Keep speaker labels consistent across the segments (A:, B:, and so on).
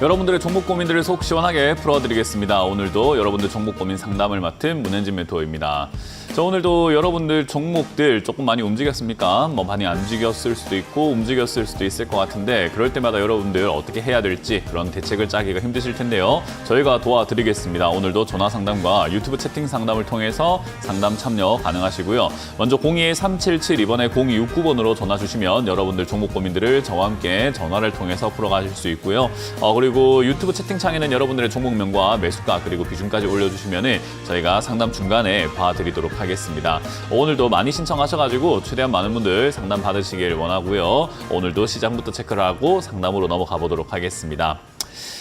A: 여러분들의 종목 고민들을 속 시원하게 풀어드리겠습니다. 오늘도 여러분들 종목 고민 상담을 맡은 문현진 멘토입니다. 자, 오늘도 여러분들 종목들 조금 많이 움직였습니까? 뭐 많이 안 움직였을 수도 있고 움직였을 수도 있을 것 같은데 그럴 때마다 여러분들 어떻게 해야 될지 그런 대책을 짜기가 힘드실 텐데요. 저희가 도와드리겠습니다. 오늘도 전화 상담과 유튜브 채팅 상담을 통해서 상담 참여 가능하시고요. 먼저 021-377 이번에 0269번으로 전화 주시면 여러분들 종목 고민들을 저와 함께 전화를 통해서 풀어가실 수 있고요. 그리고 유튜브 채팅창에는 여러분들의 종목명과 매수가 그리고 비중까지 올려주시면 저희가 상담 중간에 봐드리도록 하겠습니다. 오늘도 많이 신청하셔가지고 최대한 많은 분들 상담 받으시길 원하고요. 오늘도 시장부터 체크를 하고 상담으로 넘어가 보도록 하겠습니다.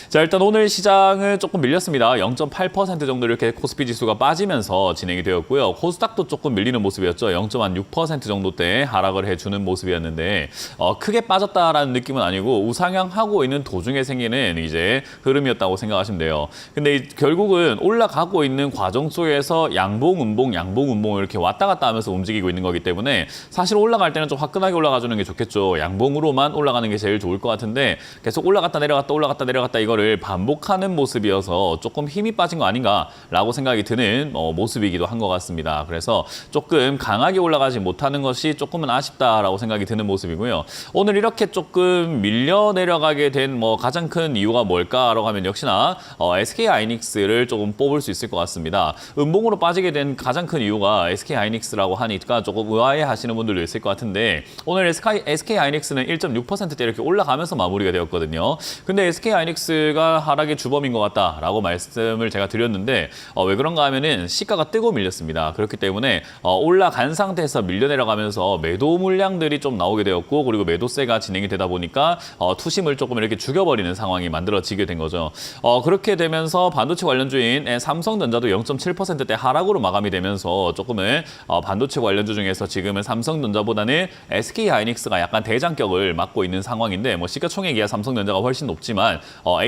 A: 자, 일단 오늘 시장은 조금 밀렸습니다. 0.8% 정도 이렇게 코스피 지수가 빠지면서 진행이 되었고요. 코스닥도 조금 밀리는 모습이었죠. 0.6% 정도대 하락을 해주는 모습이었는데 크게 빠졌다라는 느낌은 아니고 우상향하고 있는 도중에 생기는 이제 흐름이었다고 생각하시면 돼요. 근데 결국은 올라가고 있는 과정 속에서 양봉, 음봉 이렇게 왔다 갔다 하면서 움직이고 있는 거기 때문에 사실 올라갈 때는 좀 화끈하게 올라가주는 게 좋겠죠. 양봉으로만 올라가는 게 제일 좋을 것 같은데 계속 올라갔다 내려갔다 이거를 반복하는 모습이어서 조금 힘이 빠진 거 아닌가라고 생각이 드는 모습이기도 한 것 같습니다. 그래서 조금 강하게 올라가지 못하는 것이 조금은 아쉽다라고 생각이 드는 모습이고요. 오늘 이렇게 조금 밀려 내려가게 된 가장 큰 이유가 뭘까라고 하면 역시나 SK하이닉스를 조금 뽑을 수 있을 것 같습니다. 음봉으로 빠지게 된 가장 큰 이유가 SK하이닉스라고 하니까 조금 의아해 하시는 분들도 있을 것 같은데 오늘 SK하이닉스는 1.6%대 이렇게 올라가면서 마무리가 되었거든요. 근데 SK하이닉스가 하락의 주범인 것 같다라고 말씀을 제가 드렸는데 왜 그런가 하면은 시가가 뜨고 밀렸습니다. 그렇기 때문에 올라간 상태에서 밀려 내려가면서 매도 물량들이 좀 나오게 되었고 그리고 매도세가 진행이 되다 보니까 투심을 조금 이렇게 죽여버리는 상황이 만들어지게 된 거죠. 그렇게 되면서 반도체 관련주인 삼성전자도 0.7%대 하락으로 마감이 되면서 조금은 반도체 관련주 중에서 지금은 삼성전자보다는 SK하이닉스가 약간 대장격을 맡고 있는 상황인데 시가총액이야 삼성전자가 훨씬 높지만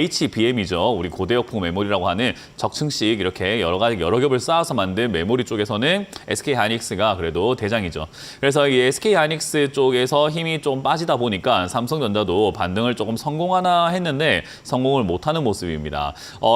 A: HBM이죠. 우리 고대역풍 메모리라고 하는 적층식 이렇게 여러 겹을 쌓아서 만든 메모리 쪽에서는 SK하이닉스가 그래도 대장이죠. 그래서 이 SK하이닉스 쪽에서 힘이 좀 빠지다 보니까 삼성전자도 반등을 조금 성공하나 했는데 성공을 못하는 모습입니다.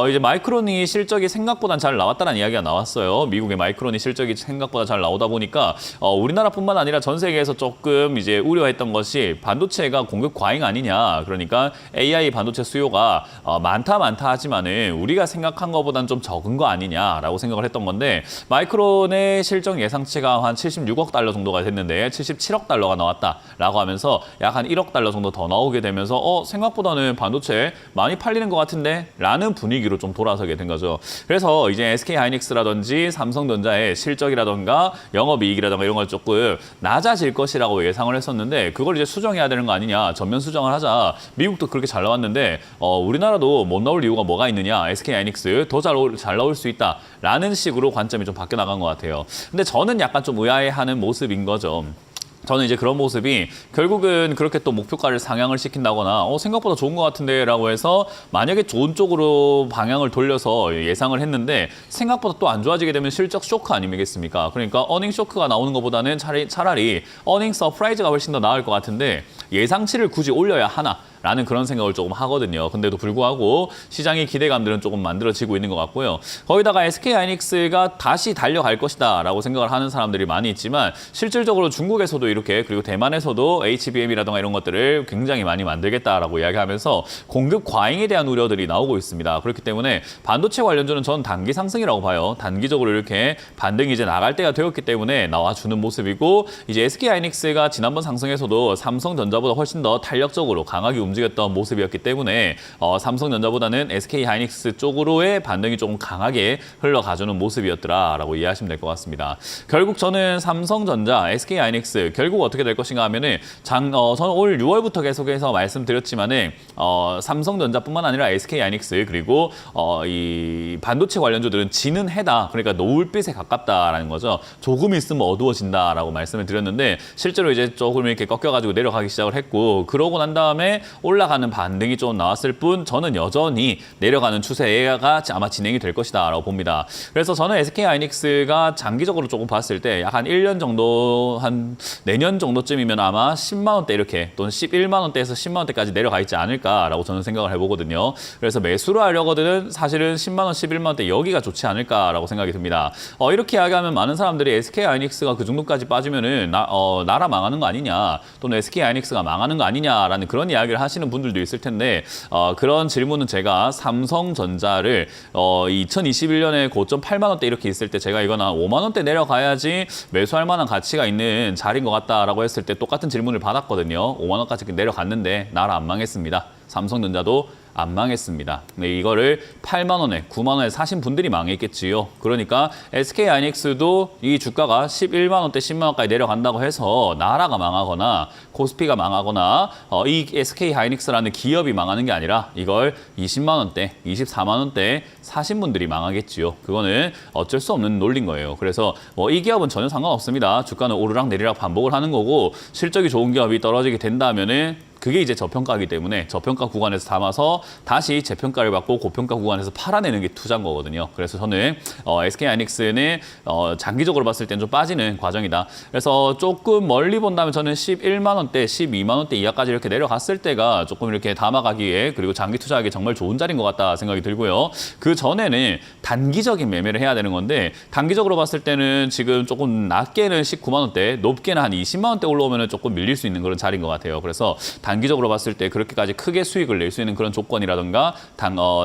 A: 이제 마이크론이 실적이 생각보다 잘 나왔다는 이야기가 나왔어요. 미국의 마이크론이 실적이 생각보다 잘 나오다 보니까 우리나라뿐만 아니라 전 세계에서 조금 이제 우려했던 것이 반도체가 공급 과잉 아니냐. 그러니까 AI 반도체 수요가 많다 하지만은 우리가 생각한 것보다는 좀 적은 거 아니냐라고 생각을 했던 건데 마이크론의 실적 예상치가 한 76억 달러 정도가 됐는데 77억 달러가 나왔다라고 하면서 약 한 1억 달러 정도 더 나오게 되면서 생각보다는 반도체 많이 팔리는 것 같은데 라는 분위기로 좀 돌아서게 된 거죠. 그래서 이제 SK하이닉스라든지 삼성전자의 실적이라든가 영업이익이라든가 이런 걸 조금 낮아질 것이라고 예상을 했었는데 그걸 이제 수정해야 되는 거 아니냐 전면 수정을 하자. 미국도 그렇게 잘 나왔는데 우리나라도 못 나올 이유가 뭐가 있느냐. SK하이닉스 더 잘 나올 수 있다라는 식으로 관점이 좀 바뀌어 나간 것 같아요. 근데 저는 약간 좀 의아해하는 모습인 거죠. 저는 이제 그런 모습이 결국은 그렇게 또 목표가를 상향을 시킨다거나 생각보다 좋은 것 같은데 라고 해서 만약에 좋은 쪽으로 방향을 돌려서 예상을 했는데 생각보다 또 안 좋아지게 되면 실적 쇼크 아니겠습니까? 그러니까 어닝 쇼크가 나오는 것보다는 차라리 어닝 서프라이즈가 훨씬 더 나을 것 같은데 예상치를 굳이 올려야 하나? 라는 그런 생각을 조금 하거든요. 근데도 불구하고 시장의 기대감들은 조금 만들어지고 있는 것 같고요. 거기다가 SK하이닉스가 다시 달려갈 것이다 라고 생각을 하는 사람들이 많이 있지만 실질적으로 중국에서도 이렇게 그리고 대만에서도 HBM이라든가 이런 것들을 굉장히 많이 만들겠다라고 이야기하면서 공급 과잉에 대한 우려들이 나오고 있습니다. 그렇기 때문에 반도체 관련주는 전 단기 상승이라고 봐요. 단기적으로 이렇게 반등이 이제 나갈 때가 되었기 때문에 나와주는 모습이고 이제 SK하이닉스가 지난번 상승에서도 삼성전자보다 훨씬 더 탄력적으로 강하게 움직였던 모습이었기 때문에 삼성전자보다는 SK하이닉스 쪽으로의 반등이 조금 강하게 흘러가주는 모습이었더라라고 이해하시면 될 것 같습니다. 결국 저는 삼성전자, SK하이닉스 결국 어떻게 될 것인가 하면은 저는 올 6월부터 계속해서 말씀드렸지만은 삼성전자뿐만 아니라 SK하이닉스 그리고 이 반도체 관련주들은 지는 해다. 그러니까 노을빛에 가깝다라는 거죠. 조금 있으면 어두워진다라고 말씀을 드렸는데 실제로 이제 조금 이렇게 꺾여가지고 내려가기 시작을 했고 그러고 난 다음에 올라가는 반등이 좀 나왔을 뿐 저는 여전히 내려가는 추세가 아마 진행이 될 것이다라고 봅니다. 그래서 저는 SK하이닉스가 장기적으로 조금 봤을 때 약 한 1년 정도, 한 내년 정도쯤이면 아마 10만 원대 이렇게 또는 11만 원대에서 10만 원대까지 내려가 있지 않을까라고 저는 생각을 해보거든요. 그래서 매수를 하려거든 사실은 10만 원, 11만 원대 여기가 좋지 않을까라고 생각이 듭니다. 이렇게 이야기하면 많은 사람들이 SK하이닉스가 그 정도까지 빠지면은 나라 망하는 거 아니냐 또는 SK하이닉스가 망하는 거 아니냐라는 그런 이야기를 하시는 분들도 있을 텐데 그런 질문은 제가 삼성전자를 2021년에 고점 8만 원대 이렇게 있을 때 제가 이건 한 5만 원대 내려가야지 매수할 만한 가치가 있는 자리인 것 같다라고 했을 때 똑같은 질문을 받았거든요. 5만 원까지 내려갔는데 나라 안 망했습니다. 삼성전자도 안 망했습니다. 네, 이거를 8만 원에, 9만 원에 사신 분들이 망했겠지요. 그러니까 SK하이닉스도 이 주가가 11만 원대, 10만 원까지 내려간다고 해서 나라가 망하거나 코스피가 망하거나 이 SK하이닉스라는 기업이 망하는 게 아니라 이걸 20만 원대, 24만 원대 사신 분들이 망하겠지요. 그거는 어쩔 수 없는 논리인 거예요. 그래서 이 기업은 전혀 상관없습니다. 주가는 오르락 내리락 반복을 하는 거고 실적이 좋은 기업이 떨어지게 된다면은 그게 이제 저평가이기 때문에 저평가 구간에서 담아서 다시 재평가를 받고 고평가 구간에서 팔아내는 게 투자인 거거든요. 그래서 저는 SK하이닉스는 장기적으로 봤을 땐 좀 빠지는 과정이다. 그래서 조금 멀리 본다면 저는 11만 원대, 12만 원대 이하까지 이렇게 내려갔을 때가 조금 이렇게 담아가기에 그리고 장기 투자하기 정말 좋은 자리인 것 같다 생각이 들고요. 그 전에는 단기적인 매매를 해야 되는 건데 단기적으로 봤을 때는 지금 조금 낮게는 19만 원대, 높게는 한 20만 원대 올라오면 조금 밀릴 수 있는 그런 자리인 것 같아요. 그래서 단기적으로 봤을 때 그렇게까지 크게 수익을 낼 수 있는 그런 조건이라든가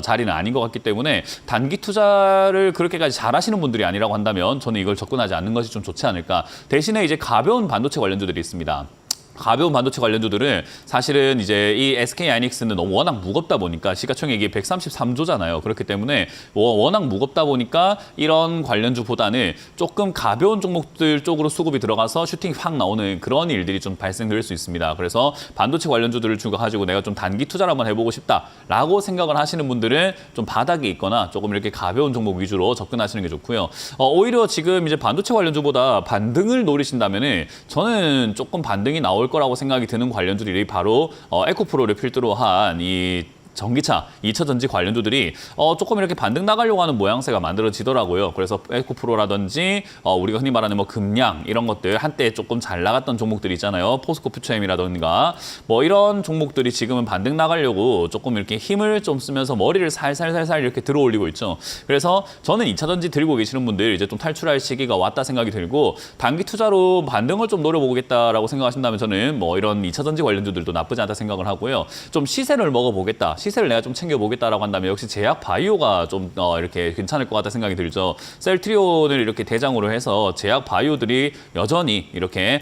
A: 자리는 아닌 것 같기 때문에 단기 투자를 그렇게까지 잘하시는 분들이 아니라고 한다면 저는 이걸 접근하지 않는 것이 좀 좋지 않을까. 대신에 이제 가벼운 반도체 관련주들이 있습니다. 가벼운 반도체 관련주들은 사실은 이제 이 SK하이닉스는 너무 워낙 무겁다 보니까 시가총액이 133조잖아요. 그렇기 때문에 워낙 무겁다 보니까 이런 관련주보다는 조금 가벼운 종목들 쪽으로 수급이 들어가서 슈팅이 확 나오는 그런 일들이 좀 발생될 수 있습니다. 그래서 반도체 관련주들을 가지고 내가 좀 단기 투자를 한번 해보고 싶다라고 생각을 하시는 분들은 좀 바닥에 있거나 조금 이렇게 가벼운 종목 위주로 접근하시는 게 좋고요. 오히려 지금 이제 반도체 관련주보다 반등을 노리신다면은 저는 조금 반등이 나올 거라고 생각이 드는 관련주들이 바로 에코프로를 필두로 한 이 전기차, 2차 전지 관련주들이 조금 이렇게 반등 나가려고 하는 모양새가 만들어지더라고요. 그래서 에코프로라든지 우리가 흔히 말하는 뭐 금양 이런 것들 한때 조금 잘 나갔던 종목들이 있잖아요. 포스코 퓨처엠이라든가 뭐 이런 종목들이 지금은 반등 나가려고 조금 이렇게 힘을 좀 쓰면서 머리를 살살살살 이렇게 들어 올리고 있죠. 그래서 저는 2차 전지 들고 계시는 분들 이제 좀 탈출할 시기가 왔다 생각이 들고 단기 투자로 반등을 좀 노려보겠다라고 생각하신다면 저는 뭐 이런 2차 전지 관련주들도 나쁘지 않다 생각을 하고요. 좀 시세를 먹어보겠다. 시세를 내가 좀 챙겨보겠다라고 한다면 역시 제약 바이오가 좀 이렇게 괜찮을 것 같다 생각이 들죠. 셀트리온을 이렇게 대장으로 해서 제약 바이오들이 여전히 이렇게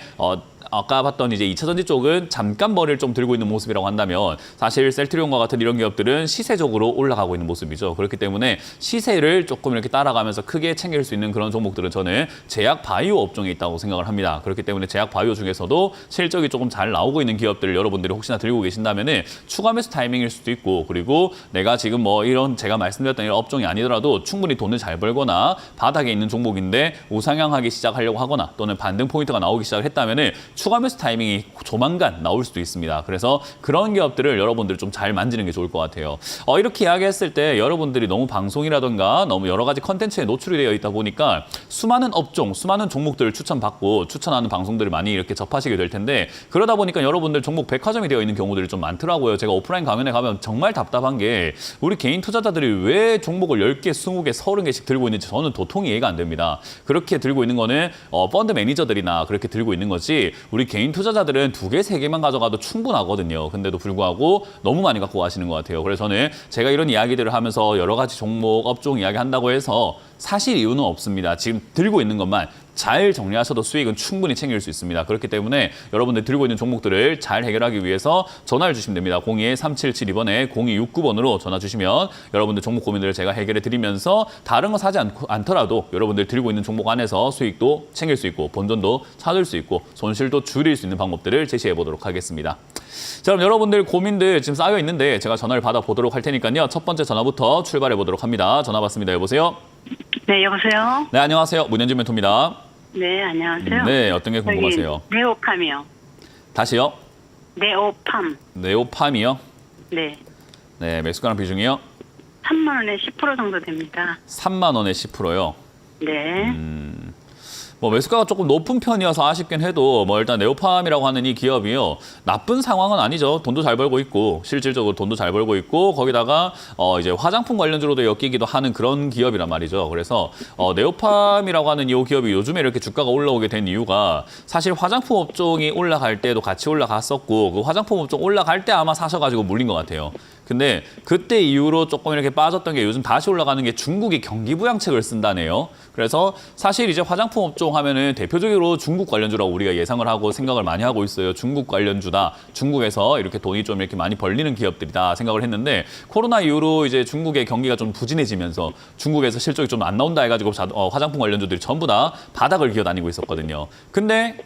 A: 아까 봤던 이제 2차 전지 쪽은 잠깐 머리를 좀 들고 있는 모습이라고 한다면 사실 셀트리온과 같은 이런 기업들은 시세적으로 올라가고 있는 모습이죠. 그렇기 때문에 시세를 조금 이렇게 따라가면서 크게 챙길 수 있는 그런 종목들은 저는 제약 바이오 업종에 있다고 생각을 합니다. 그렇기 때문에 제약 바이오 중에서도 실적이 조금 잘 나오고 있는 기업들을 여러분들이 혹시나 들고 계신다면은 추가 매수 타이밍일 수도 있고 그리고 내가 지금 뭐 이런 제가 말씀드렸던 이런 업종이 아니더라도 충분히 돈을 잘 벌거나 바닥에 있는 종목인데 우상향하기 시작하려고 하거나 또는 반등 포인트가 나오기 시작을 했다면은 추가 매수 타이밍이 조만간 나올 수도 있습니다. 그래서 그런 기업들을 여러분들 좀 잘 만지는 게 좋을 것 같아요. 이렇게 이야기했을 때 여러분들이 너무 방송이라든가 너무 여러 가지 컨텐츠에 노출이 되어 있다 보니까 수많은 업종, 수많은 종목들을 추천받고 추천하는 방송들을 많이 이렇게 접하시게 될 텐데 그러다 보니까 여러분들 종목 백화점이 되어 있는 경우들이 좀 많더라고요. 제가 오프라인 강연에 가면 정말 답답한 게 우리 개인 투자자들이 왜 종목을 10개, 20개, 30개씩 들고 있는지 저는 도통이 이해가 안 됩니다. 그렇게 들고 있는 거는 펀드 매니저들이나 그렇게 들고 있는 거지 우리 개인 투자자들은 2개, 3개만 가져가도 충분하거든요. 근데도 불구하고 너무 많이 갖고 가시는 것 같아요. 그래서 저는 제가 이런 이야기들을 하면서 여러 가지 종목, 업종 이야기 한다고 해서 사실 이유는 없습니다. 지금 들고 있는 것만 잘 정리하셔도 수익은 충분히 챙길 수 있습니다. 그렇기 때문에 여러분들 들고 있는 종목들을 잘 해결하기 위해서 전화를 주시면 됩니다. 02-3772번에 0269번으로 전화 주시면 여러분들 종목 고민들을 제가 해결해 드리면서 다른 거 사지 않더라도 여러분들 들고 있는 종목 안에서 수익도 챙길 수 있고 본전도 찾을 수 있고 손실도 줄일 수 있는 방법들을 제시해 보도록 하겠습니다. 자, 그럼 여러분들 고민들 지금 쌓여 있는데 제가 전화를 받아보도록 할 테니까요. 첫 번째 전화부터 출발해 보도록 합니다. 전화 받습니다. 여보세요?
B: 네, 여보세요?
A: 네, 안녕하세요. 문현진 멘토입니다.
B: 네, 안녕하세요.
A: 네, 어떤 게 궁금하세요?
B: 네오팜이요.
A: 다시요?
B: 네오팜.
A: 네오팜이요?
B: 네.
A: 네, 매수가랑 비중이요?
B: 3만 원에 10% 정도 됩니다.
A: 3만 원에 10%요.
B: 네.
A: 뭐 매수가가 조금 높은 편이어서 아쉽긴 해도 뭐 일단 네오팜이라고 하는 이 기업이요, 나쁜 상황은 아니죠. 돈도 잘 벌고 있고 실질적으로 돈도 잘 벌고 있고 거기다가 이제 화장품 관련주로도 엮이기도 하는 그런 기업이란 말이죠. 그래서 네오팜이라고 하는 이 기업이 요즘에 이렇게 주가가 올라오게 된 이유가 사실 화장품 업종이 올라갈 때도 같이 올라갔었고 그 화장품 업종 올라갈 때 아마 사셔가지고 물린 것 같아요. 근데 그때 이후로 조금 이렇게 빠졌던 게 요즘 다시 올라가는 게 중국이 경기 부양책을 쓴다네요. 그래서 사실 이제 화장품 업종 하면은 대표적으로 중국 관련주라고 우리가 예상을 하고 생각을 많이 하고 있어요. 중국 관련주다. 중국에서 이렇게 돈이 좀 이렇게 많이 벌리는 기업들이다 생각을 했는데 코로나 이후로 이제 중국의 경기가 좀 부진해지면서 중국에서 실적이 좀 안 나온다 해가지고 화장품 관련주들이 전부 다 바닥을 기어다니고 있었거든요. 근데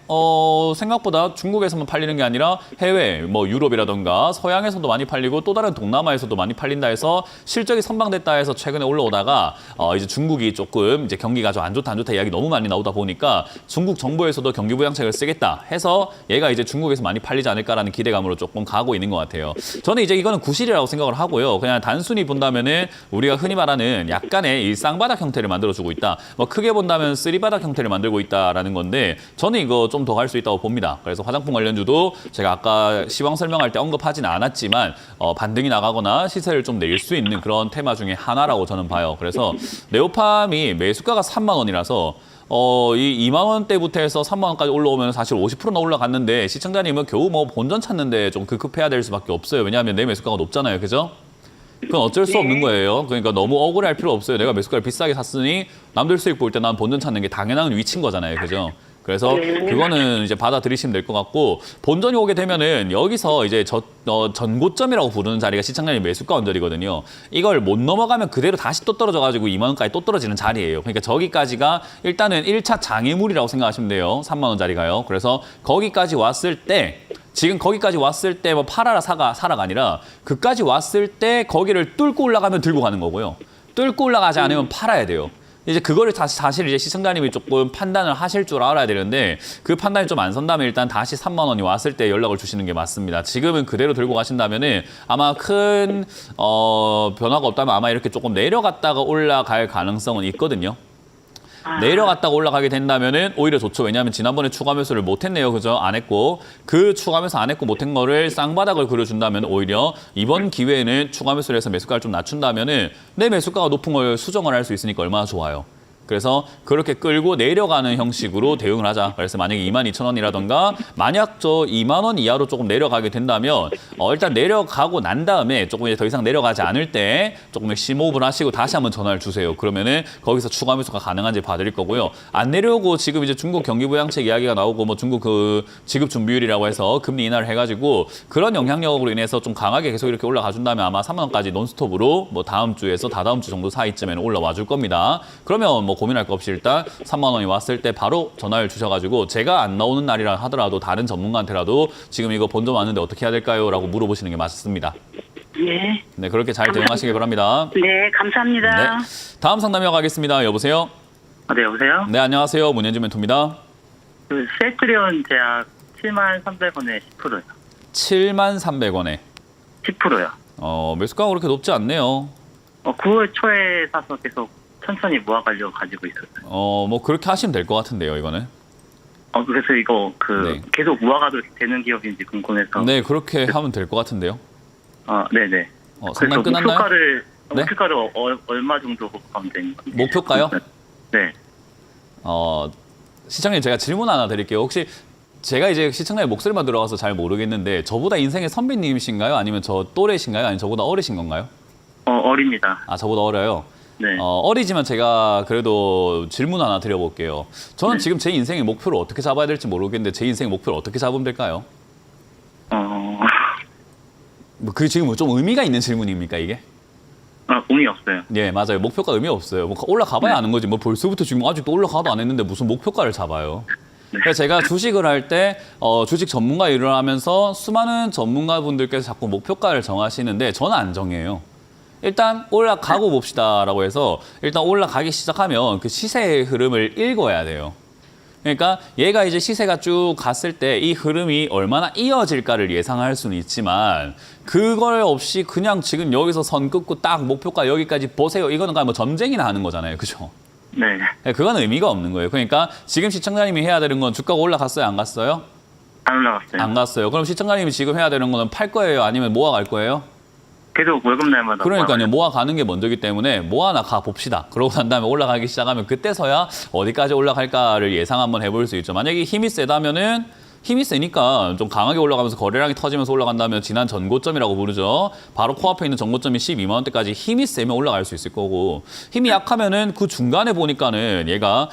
A: 생각보다 중국에서만 팔리는 게 아니라 해외 뭐 유럽이라던가 서양에서도 많이 팔리고 또 다른 동남아에서도 많이 팔린다 해서 실적이 선방됐다 해서 최근에 올라오다가 이제 중국이 조금 이제 경기가 좀 안 좋다 이야기 너무 많이 나오다 보니까 중국 정부에서도 경기 부양책을 쓰겠다 해서 얘가 이제 중국에서 많이 팔리지 않을까라는 기대감으로 조금 가고 있는 것 같아요. 저는 이제 이거는 구실이라고 생각을 하고요. 그냥 단순히 본다면은 우리가 흔히 말하는 약간의 이 쌍바닥 형태를 만들어주고 있다. 뭐 크게 본다면 쓰리바닥 형태를 만들고 있다라는 건데 저는 이거 좀 더 갈 수 있다고 봅니다. 그래서 화장품 관련주도 제가 아까 시황 설명할 때 언급하진 않았지만 반등이 나가거나 시세를 좀 낼 수 있는 그런 테마 중에 하나라고 저는 봐요. 그래서 네오팜이 매수가가 3만 원이라서 이 2만 원대부터 해서 3만 원까지 올라오면 사실 50%나 올라갔는데 시청자님은 겨우 뭐 본전 찾는데 좀 급급해야 될 수밖에 없어요. 왜냐하면 내 매수가가 높잖아요. 그죠? 그건 어쩔 수 없는 거예요. 그러니까 너무 억울할 필요 없어요. 내가 매수가를 비싸게 샀으니 남들 수익 볼 때 난 본전 찾는 게 당연한 위치인 거잖아요. 그죠? 그래서 그거는 이제 받아들이시면 될 것 같고 본전이 오게 되면은 여기서 이제 전고점이라고 부르는 자리가 시청자님 매수가 언저리거든요. 이걸 못 넘어가면 그대로 다시 또 떨어져가지고 2만 원까지 또 떨어지는 자리예요. 그러니까 저기까지가 일단은 1차 장애물이라고 생각하시면 돼요. 3만 원짜리가요. 그래서 거기까지 왔을 때 지금 거기까지 왔을 때 뭐 팔아라 사라가 아니라 그까지 왔을 때 거기를 뚫고 올라가면 들고 가는 거고요. 뚫고 올라가지 않으면 팔아야 돼요. 이제 그거를 사실 이제 시청자님이 조금 판단을 하실 줄 알아야 되는데 그 판단이 좀 안 선다면 일단 다시 3만 원이 왔을 때 연락을 주시는 게 맞습니다. 지금은 그대로 들고 가신다면은 아마 큰 변화가 없다면 아마 이렇게 조금 내려갔다가 올라갈 가능성은 있거든요. 내려갔다가 올라가게 된다면은 오히려 좋죠. 왜냐하면 지난번에 추가 매수를 못했네요. 그죠? 안 했고 그 추가 매수 안 했고 못한 거를 쌍바닥을 그려준다면 오히려 이번 기회에는 추가 매수를 해서 매수가를 좀 낮춘다면은 내 매수가가 높은 걸 수정을 할 수 있으니까 얼마나 좋아요. 그래서 그렇게 끌고 내려가는 형식으로 대응을 하자. 그래서 만약에 22,000원이라던가 만약 저 2만 원 이하로 조금 내려가게 된다면 일단 내려가고 난 다음에 조금 이제 더 이상 내려가지 않을 때 조금 심호흡을 하시고 다시 한번 전화를 주세요. 그러면은 거기서 추가 매수가 가능한지 봐드릴 거고요. 안 내려오고 지금 이제 중국 경기 부양책 이야기가 나오고 뭐 중국 그 지급 준비율이라고 해서 금리 인하를 해가지고 그런 영향력으로 인해서 좀 강하게 계속 이렇게 올라가 준다면 아마 3만 원까지 논스톱으로 뭐 다음 주에서 다다음 주 정도 사이쯤에는 올라와 줄 겁니다. 그러면 뭐 고민할 거 없이 일단 3만 원이 왔을 때 바로 전화를 주셔가지고 제가 안 나오는 날이라 하더라도 다른 전문가한테라도 지금 이거 본점 왔는데 어떻게 해야 될까요? 라고 물어보시는 게 맞습니다.
B: 네.
A: 네, 그렇게 잘 대응하시길 바랍니다.
B: 네, 감사합니다.
A: 네. 다음 상담 이어가겠습니다. 여보세요?
C: 네, 여보세요?
A: 네, 안녕하세요. 문현진 멘토입니다.
C: 그 셀트리온 제약 73,300원에 10%요.
A: 73,300원에.
C: 10%요.
A: 매수가가 그렇게 높지 않네요.
C: 9월 초에 사서 계속 천천히 모아가려고 가지고 있었어요.
A: 뭐 그렇게 하시면 될 것 같은데요, 이거는.
C: 그래서 이거
A: 네.
C: 계속 모아가도 되는 기업인지 궁금해서.
A: 네, 그렇게 하면 될 것 같은데요.
C: 네네.
A: 상담 끝났나요? 네?
C: 목표가를 얼마 정도 가면 되는 건지.
A: 목표가요?
C: 네.
A: 시청자님 제가 질문 하나 드릴게요. 혹시 제가 이제 시청자의 목소리만 들어가서 잘 모르겠는데 저보다 인생의 선배님이신가요? 아니면 저 또래신가요? 아니면 저보다 어리신 건가요?
C: 어립니다.
A: 아, 저보다 어려요?
C: 네.
A: 어리지만 제가 그래도 질문 하나 드려볼게요. 저는
C: 네.
A: 지금 제 인생의 목표를 어떻게 잡아야 될지 모르겠는데 제 인생의 목표를 어떻게 잡으면 될까요? 그 지금 좀 의미가 있는 질문입니까, 이게?
C: 의미 없어요.
A: 예, 맞아요. 목표가 의미 없어요. 뭐 올라가봐야 아는 거지. 뭐 벌써부터 지금 아직도 올라가도 안 했는데 무슨 목표가를 잡아요. 그래서 제가 주식을 할 때 주식 전문가 일을 하면서 수많은 전문가분들께서 자꾸 목표가를 정하시는데 저는 안 정해요. 일단 올라가고 봅시다라고 해서 일단 올라가기 시작하면 그 시세의 흐름을 읽어야 돼요. 그러니까 얘가 이제 시세가 쭉 갔을 때 이 흐름이 얼마나 이어질까를 예상할 수는 있지만 그걸 없이 그냥 지금 여기서 선 긋고 딱 목표가 여기까지 보세요. 이거는 그냥 뭐 점쟁이나 하는 거잖아요. 그죠?
C: 네.
A: 그건 의미가 없는 거예요. 그러니까 지금 시청자님이 해야 되는 건 주가가 올라갔어요? 안 갔어요?
C: 안 올라갔어요.
A: 안 갔어요. 그럼 시청자님이 지금 해야 되는 거는 팔 거예요? 아니면 모아갈 거예요?
C: 계속 월급 날마다.
A: 그러니까요. 모아가는 게 먼저기 때문에 모아나 가봅시다. 그러고 난 다음에 올라가기 시작하면 그때서야 어디까지 올라갈까를 예상 한번 해볼 수 있죠. 만약에 힘이 세다면은 힘이 세니까 좀 강하게 올라가면서 거래량이 터지면서 올라간다면 지난 전고점이라고 부르죠. 바로 코앞에 있는 전고점이 12만 원대까지 힘이 세면 올라갈 수 있을 거고 힘이 약하면은 그 중간에 보니까는 얘가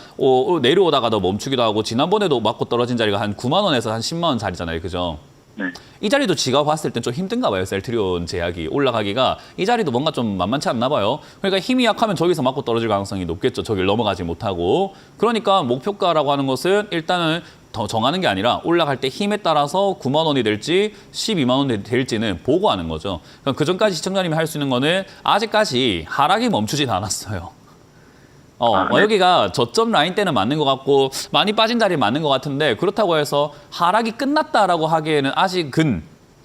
A: 내려오다가도 멈추기도 하고 지난번에도 맞고 떨어진 자리가 한 9만 원에서 한 10만 원 자리잖아요. 그죠?
C: 네.
A: 이 자리도 지가 봤을 땐 좀 힘든가 봐요. 셀트리온 제약이 올라가기가 이 자리도 뭔가 좀 만만치 않나 봐요. 그러니까 힘이 약하면 저기서 맞고 떨어질 가능성이 높겠죠. 저길 넘어가지 못하고. 그러니까 목표가라고 하는 것은 일단은 더 정하는 게 아니라 올라갈 때 힘에 따라서 9만 원이 될지 12만 원이 될지는 보고 하는 거죠. 그 전까지 시청자님이 할 수 있는 거는 아직까지 하락이 멈추진 않았어요.
C: 네.
A: 여기가 저점 라인 때는 맞는 것 같고 많이 빠진 자리에 맞는 것 같은데 그렇다고 해서 하락이 끝났다라고 하기에는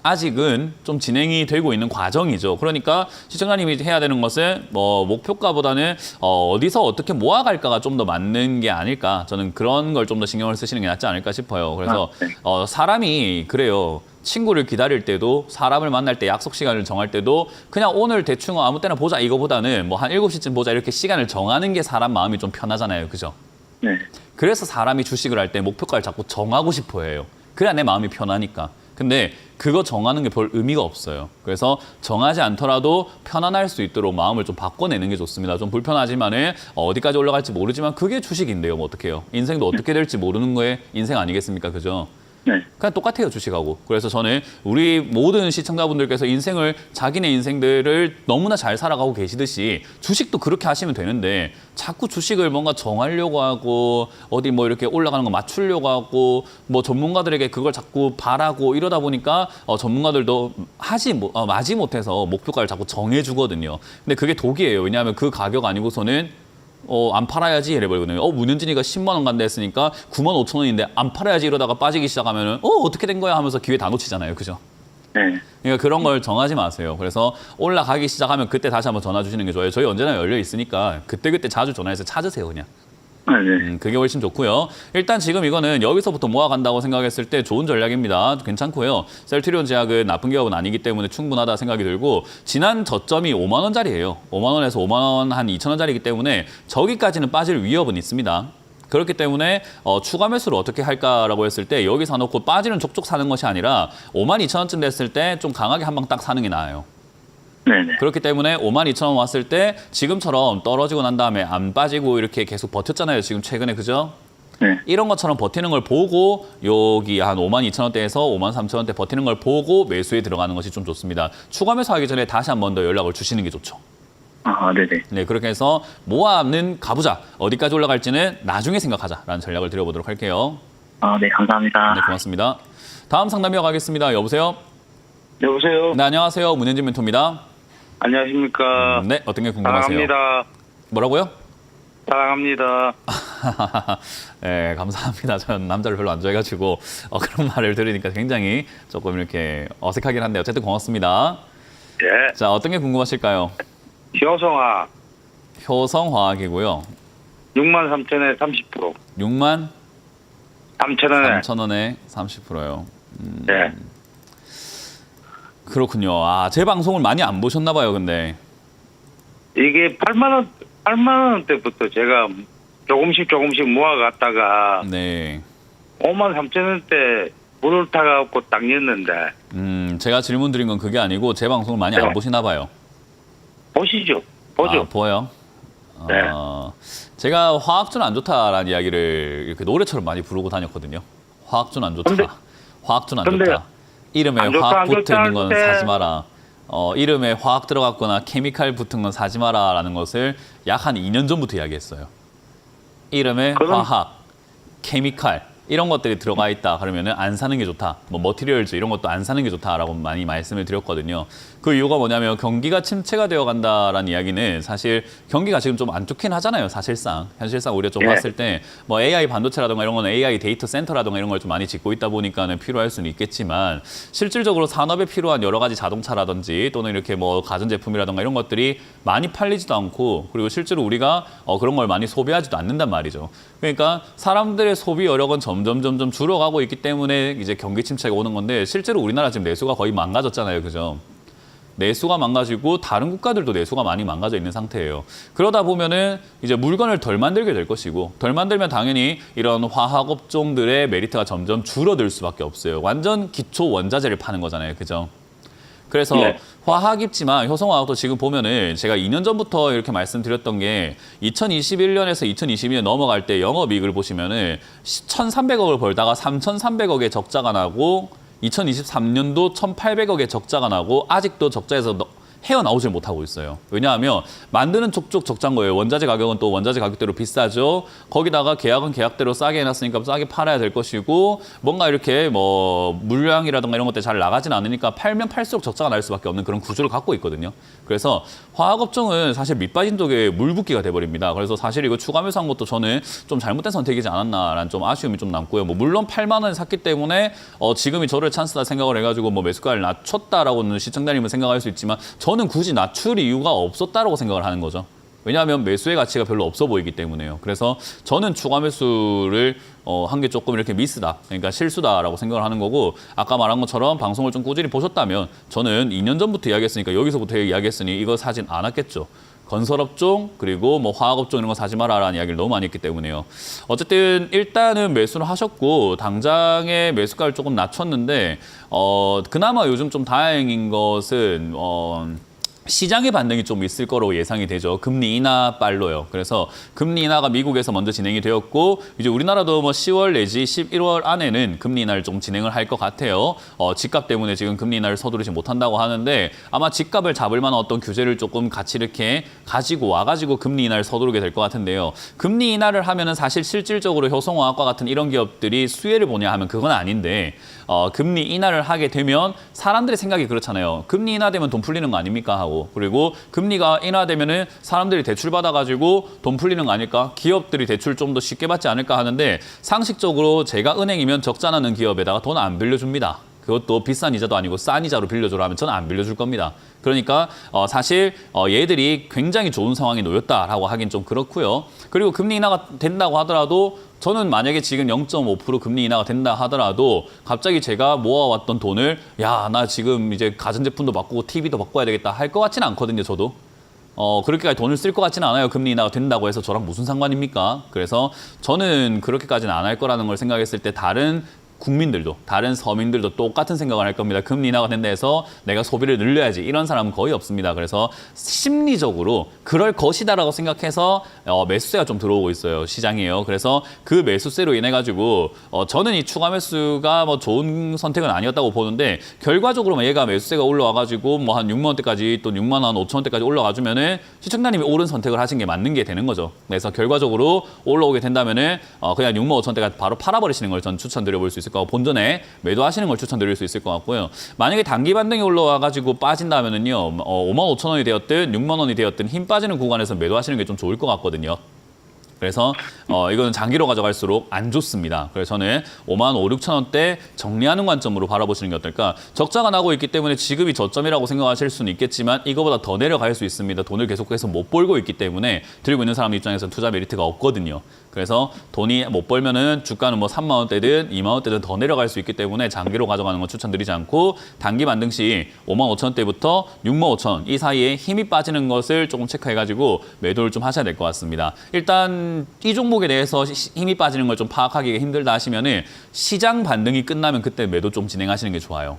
A: 아직은 좀 진행이 되고 있는 과정이죠. 그러니까 시청자님이 해야 되는 것은 뭐 목표가보다는 어디서 어떻게 모아갈까가 좀 더 맞는 게 아닐까. 저는 그런 걸 좀 더 신경을 쓰시는 게 낫지 않을까 싶어요. 그래서
C: 네.
A: 사람이 그래요. 친구를 기다릴 때도 사람을 만날 때 약속 시간을 정할 때도 그냥 오늘 대충 아무 때나 보자 이거보다는 뭐 한 7시쯤 보자 이렇게 시간을 정하는 게 사람 마음이 좀 편하잖아요. 그죠?
C: 네.
A: 그래서 사람이 주식을 할 때 목표가를 자꾸 정하고 싶어 해요. 그래야 내 마음이 편하니까. 근데 그거 정하는 게 별 의미가 없어요. 그래서 정하지 않더라도 편안할 수 있도록 마음을 좀 바꿔내는 게 좋습니다. 좀 불편하지만은 어디까지 올라갈지 모르지만 그게 주식인데요. 뭐 어떡해요. 인생도 어떻게 될지 모르는 거에 인생 아니겠습니까? 그죠?
C: 네.
A: 그냥 똑같아요, 주식하고. 그래서 저는 우리 모든 시청자분들께서 인생을, 자기네 인생들을 너무나 잘 살아가고 계시듯이 주식도 그렇게 하시면 되는데 자꾸 주식을 뭔가 정하려고 하고 어디 뭐 이렇게 올라가는 거 맞추려고 하고 뭐 전문가들에게 그걸 자꾸 바라고 이러다 보니까 전문가들도 마지 못해서 목표가를 자꾸 정해주거든요. 근데 그게 독이에요. 왜냐하면 그 가격 아니고서는 안 팔아야지 이래버리거든요. 문현진이가 10만 원 간다 했으니까 9만 5천 원인데 안 팔아야지 이러다가 빠지기 시작하면은 어떻게 된 거야 하면서 기회 다 놓치잖아요. 그죠?
C: 네.
A: 그러니까 그런 걸 정하지 마세요. 그래서 올라가기 시작하면 그때 다시 한번 전화 주시는 게 좋아요. 저희 언제나 열려 있으니까 그때그때 자주 전화해서 찾으세요, 그냥.
C: 네.
A: 그게 훨씬 좋고요. 일단 지금 이거는 여기서부터 모아간다고 생각했을 때 좋은 전략입니다. 괜찮고요. 셀트리온 제약은 나쁜 기업은 아니기 때문에 충분하다 생각이 들고 지난 저점이 5만 원짜리예요. 5만 원에서 5만 원 한 2천 원짜리이기 때문에 저기까지는 빠질 위협은 있습니다. 그렇기 때문에 추가 매수를 어떻게 할까라고 했을 때 여기 사놓고 빠지는 족족 사는 것이 아니라 5만 2천 원쯤 됐을 때 좀 강하게 한 방 딱 사는 게 나아요.
C: 네네.
A: 그렇기 때문에 5만 2천 원 왔을 때 지금처럼 떨어지고 난 다음에 안 빠지고 이렇게 계속 버텼잖아요. 지금 최근에. 그죠?
C: 네.
A: 이런 것처럼 버티는 걸 보고 여기 한 5만 2천 원대에서 5만 3천 원대 버티는 걸 보고 매수에 들어가는 것이 좀 좋습니다. 추가 매수하기 전에 다시 한 번 더 연락을 주시는 게 좋죠.
C: 네네.
A: 네, 그렇게 해서 모아는 가보자. 어디까지 올라갈지는 나중에 생각하자라는 전략을 드려보도록 할게요.
C: 네, 감사합니다.
A: 네, 고맙습니다. 다음 상담 이어가겠습니다. 여보세요?
D: 여보세요.
A: 네, 안녕하세요. 문현진 멘토입니다.
D: 안녕하십니까.
A: 네, 어떤 게 궁금하세요?
D: 사랑합니다.
A: 뭐라고요?
D: 사랑합니다.
A: 네, 감사합니다. 저는 남자를 별로 안 좋아해가지고 그런 말을 들으니까 굉장히 조금 이렇게 어색하긴 한데 어쨌든 고맙습니다.
D: 예.
A: 자, 어떤 게 궁금하실까요?
D: 효성아
A: 효성화학이고요.
D: 63,000원에 30%.
A: 6만
D: 3,000원에.
A: 3천 원에 30%요.
D: 예.
A: 그렇군요. 제 방송을 많이 안 보셨나 봐요, 근데.
D: 이게 8만 원대부터 제가 조금씩 모아갔다가
A: 네.
D: 53,000원대 물을 타갖고 당겼는데
A: 제가 질문 드린 건 그게 아니고 제 방송을 많이 안
D: 네.
A: 보시나 봐요.
D: 보시죠. 보죠.
A: 보여요?
D: 네.
A: 제가 화학주는 안 좋다라는 이야기를 이렇게 노래처럼 많이 부르고 다녔거든요. 화학주는 안 좋다.
D: 근데-
A: 화학주는 안
D: 근데
A: 좋다. 이름에
D: 안 좋다,
A: 화학
D: 안
A: 붙어
D: 좋다
A: 있는 건
D: 할 때-
A: 사지 마라. 이름에 화학 들어갔거나 케미칼 붙은 건 사지 마라라는 것을 약 한 2년 전부터 이야기했어요. 이름에
D: 그럼-
A: 화학, 케미칼 이런 것들이 들어가 있다 그러면은 안 사는 게 좋다. 뭐 머티리얼즈 이런 것도 안 사는 게 좋다라고 많이 말씀을 드렸거든요. 그 이유가 뭐냐면 경기가 침체가 되어 간다라는 이야기는 사실 경기가 지금 좀 안 좋긴 하잖아요. 사실상. 현실상 우리가 좀
D: 예.
A: 봤을 때 뭐 AI 반도체라든가 이런 거는 AI 데이터 센터라든가 이런 걸 좀 많이 짓고 있다 보니까는 필요할 수는 있겠지만 실질적으로 산업에 필요한 여러 가지 자동차라든지 또는 이렇게 뭐 가전제품이라든가 이런 것들이 많이 팔리지도 않고 그리고 실제로 우리가 그런 걸 많이 소비하지도 않는단 말이죠. 그러니까 사람들의 소비 여력은 점점 줄어가고 있기 때문에 이제 경기 침체가 오는 건데 실제로 우리나라 지금 내수가 거의 망가졌잖아요. 그죠? 내수가 망가지고 다른 국가들도 내수가 많이 망가져 있는 상태예요. 그러다 보면은 이제 물건을 덜 만들게 될 것이고 덜 만들면 당연히 이런 화학 업종들의 메리트가 점점 줄어들 수밖에 없어요. 완전 기초 원자재를 파는 거잖아요. 그죠? 그래서
D: 네.
A: 화학입지만 효성화학도 지금 보면은 제가 2년 전부터 이렇게 말씀드렸던 게 2021년에서 2022년 넘어갈 때 영업이익을 보시면은 1,300억을 벌다가 3,300억의 적자가 나고 2023년도 1,800억의 적자가 나고 아직도 적자에서 헤어나오질 못하고 있어요. 왜냐하면 만드는 족족 적자인 거예요. 원자재 가격은 또 원자재 가격대로 비싸죠. 거기다가 계약은 계약대로 싸게 해놨으니까 싸게 팔아야 될 것이고 뭔가 이렇게 뭐 물량이라든가 이런 것들 잘 나가진 않으니까 팔면 팔수록 적자가 날 수밖에 없는 그런 구조를 갖고 있거든요. 그래서 화학업종은 사실 밑빠진 독에 물붓기가 돼버립니다. 그래서 사실 이거 추가 매수한 것도 저는 좀 잘못된 선택이지 않았나라는 좀 아쉬움이 좀 남고요. 뭐 물론 8만 원에 샀기 때문에 지금이 저를 찬스다 생각을 해가지고 뭐 매수가를 낮췄다라고는 시청자님은 생각할 수 있지만 저는 굳이 낮출 이유가 없었다라고 생각을 하는 거죠. 왜냐하면 매수의 가치가 별로 없어 보이기 때문에요. 그래서 저는 추가 매수를 한 게 조금 이렇게 미스다. 그러니까 실수다라고 생각을 하는 거고 아까 말한 것처럼 방송을 좀 꾸준히 보셨다면 저는 2년 전부터 이야기했으니까 여기서부터 이야기했으니 이거 사진 않았겠죠. 건설업종 그리고 뭐 화학업종 이런 거 사지 마라라는 이야기를 너무 많이 했기 때문에요. 어쨌든 일단은 매수를 하셨고 당장의 매수가를 조금 낮췄는데 그나마 요즘 좀 다행인 것은 시장의 반등이 좀 있을 거로 예상이 되죠. 금리 인하 빨로요. 그래서 금리 인하가 미국에서 먼저 진행이 되었고 이제 우리나라도 뭐 10월 내지 11월 안에는 금리 인하를 좀 진행을 할 것 같아요. 집값 때문에 지금 금리 인하를 서두르지 못한다고 하는데 아마 집값을 잡을 만한 어떤 규제를 조금 같이 이렇게 가지고 와가지고 금리 인하를 서두르게 될 것 같은데요. 금리 인하를 하면은 사실 실질적으로 효성화학과 같은 이런 기업들이 수혜를 보냐 하면 그건 아닌데 금리 인하를 하게 되면 사람들의 생각이 그렇잖아요. 금리 인하되면 돈 풀리는 거 아닙니까 하고 그리고 금리가 인하되면은 사람들이 대출 받아가지고 돈 풀리는 거 아닐까? 기업들이 대출 좀 더 쉽게 받지 않을까 하는데 상식적으로 제가 은행이면 적자 나는 기업에다가 돈 안 빌려줍니다. 그것도 비싼 이자도 아니고 싼 이자로 빌려주라 하면 저는 안 빌려줄 겁니다. 그러니까 사실 얘들이 굉장히 좋은 상황에 놓였다라고 하긴 좀 그렇고요. 그리고 금리 인하가 된다고 하더라도 저는 만약에 지금 0.5% 금리 인하가 된다 하더라도 갑자기 제가 모아왔던 돈을 야, 나 지금 이제 가전제품도 바꾸고 TV도 바꿔야 되겠다 할 것 같지는 않거든요, 저도. 그렇게까지 돈을 쓸 것 같지는 않아요. 금리 인하가 된다고 해서 저랑 무슨 상관입니까? 그래서 저는 그렇게까지는 안 할 거라는 걸 생각했을 때 다른 국민들도 다른 서민들도 똑같은 생각을 할 겁니다. 금리 인하가 된다 해서 내가 소비를 늘려야지 이런 사람은 거의 없습니다. 그래서 심리적으로 그럴 것이다라고 생각해서 매수세가 좀 들어오고 있어요. 시장이에요. 그래서 그 매수세로 인해 가지고 저는 이 추가 매수가 뭐 좋은 선택은 아니었다고 보는데 결과적으로 얘가 매수세가 올라와 가지고 뭐 한 6만 원대까지 또 6만 원, 5천 원대까지 올라가 주면은 시청자님이 옳은 선택을 하신 게 맞는 게 되는 거죠. 그래서 결과적으로 올라오게 된다면은 그냥 6만 5천 원대까지 바로 팔아버리시는 걸 전 추천드려 볼 수 있을 것 같고 본전에 매도하시는 걸 추천드릴 수 있을 것 같고요. 만약에 단기 반등이 올라와가지고 빠진다면은요, 5만 5천 원이 되었든 6만 원이 되었든 힘 빠지는 구간에서 매도하시는 게 좀 좋을 것 같거든요. 그래서 이거는 장기로 가져갈수록 안 좋습니다. 그래서 저는 5만 5, 6천 원대 정리하는 관점으로 바라보시는 게 어떨까. 적자가 나고 있기 때문에 지금이 저점이라고 생각하실 수는 있겠지만 이거보다 더 내려갈 수 있습니다. 돈을 계속해서 못 벌고 있기 때문에 들고 있는 사람 입장에서는 투자 메리트가 없거든요. 그래서 돈이 못 벌면은 주가는 뭐 3만 원대든 2만 원대든 더 내려갈 수 있기 때문에 장기로 가져가는 건 추천드리지 않고 단기 반등 시 5만 5천 원대부터 6만 5천 원 이 사이에 힘이 빠지는 것을 조금 체크해가지고 매도를 좀 하셔야 될 것 같습니다. 일단 이 종목에 대해서 힘이 빠지는 걸 좀 파악하기가 힘들다 하시면은 시장 반등이 끝나면 그때 매도 좀 진행하시는 게 좋아요.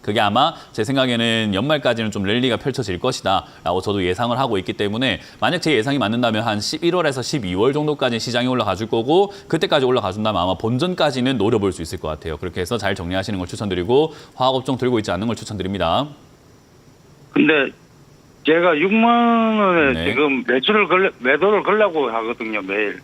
A: 그게 아마 제 생각에는 연말까지는 좀 랠리가 펼쳐질 것이다 라고 저도 예상을 하고 있기 때문에 만약 제 예상이 맞는다면 한 11월에서 12월 정도까지 시장이 올라가 줄 거고 그때까지 올라가 준다면 아마 본전까지는 노려볼 수 있을 것 같아요. 그렇게 해서 잘 정리하시는 걸 추천드리고 화학업종 들고 있지 않는 걸 추천드립니다.
D: 근데 제가 6만 원에
A: 네.
D: 지금 매도를 걸려고 하거든요, 매일.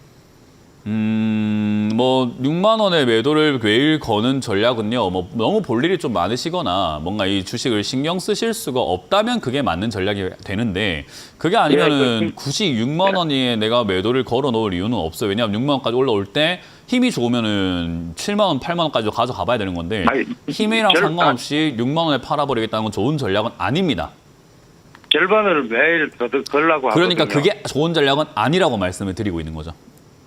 A: 뭐 6만 원의 매도를 매일 거는 전략은요. 뭐 너무 볼 일이 좀 많으시거나 뭔가 이 주식을 신경 쓰실 수가 없다면 그게 맞는 전략이 되는데 그게 아니면은 굳이 6만 원에 내가 매도를 걸어 놓을 이유는 없어요. 왜냐하면 6만 원까지 올라올 때 힘이 좋으면은 7만 원, 8만 원까지도 가져가 봐야 되는 건데
D: 아니,
A: 힘이랑 상관없이 6만 원에 팔아버리겠다는 건 좋은 전략은 아닙니다.
D: 절반을 매일 걸라고
A: 그러니까
D: 하거든요.
A: 그게 좋은 전략은 아니라고 말씀을 드리고 있는 거죠.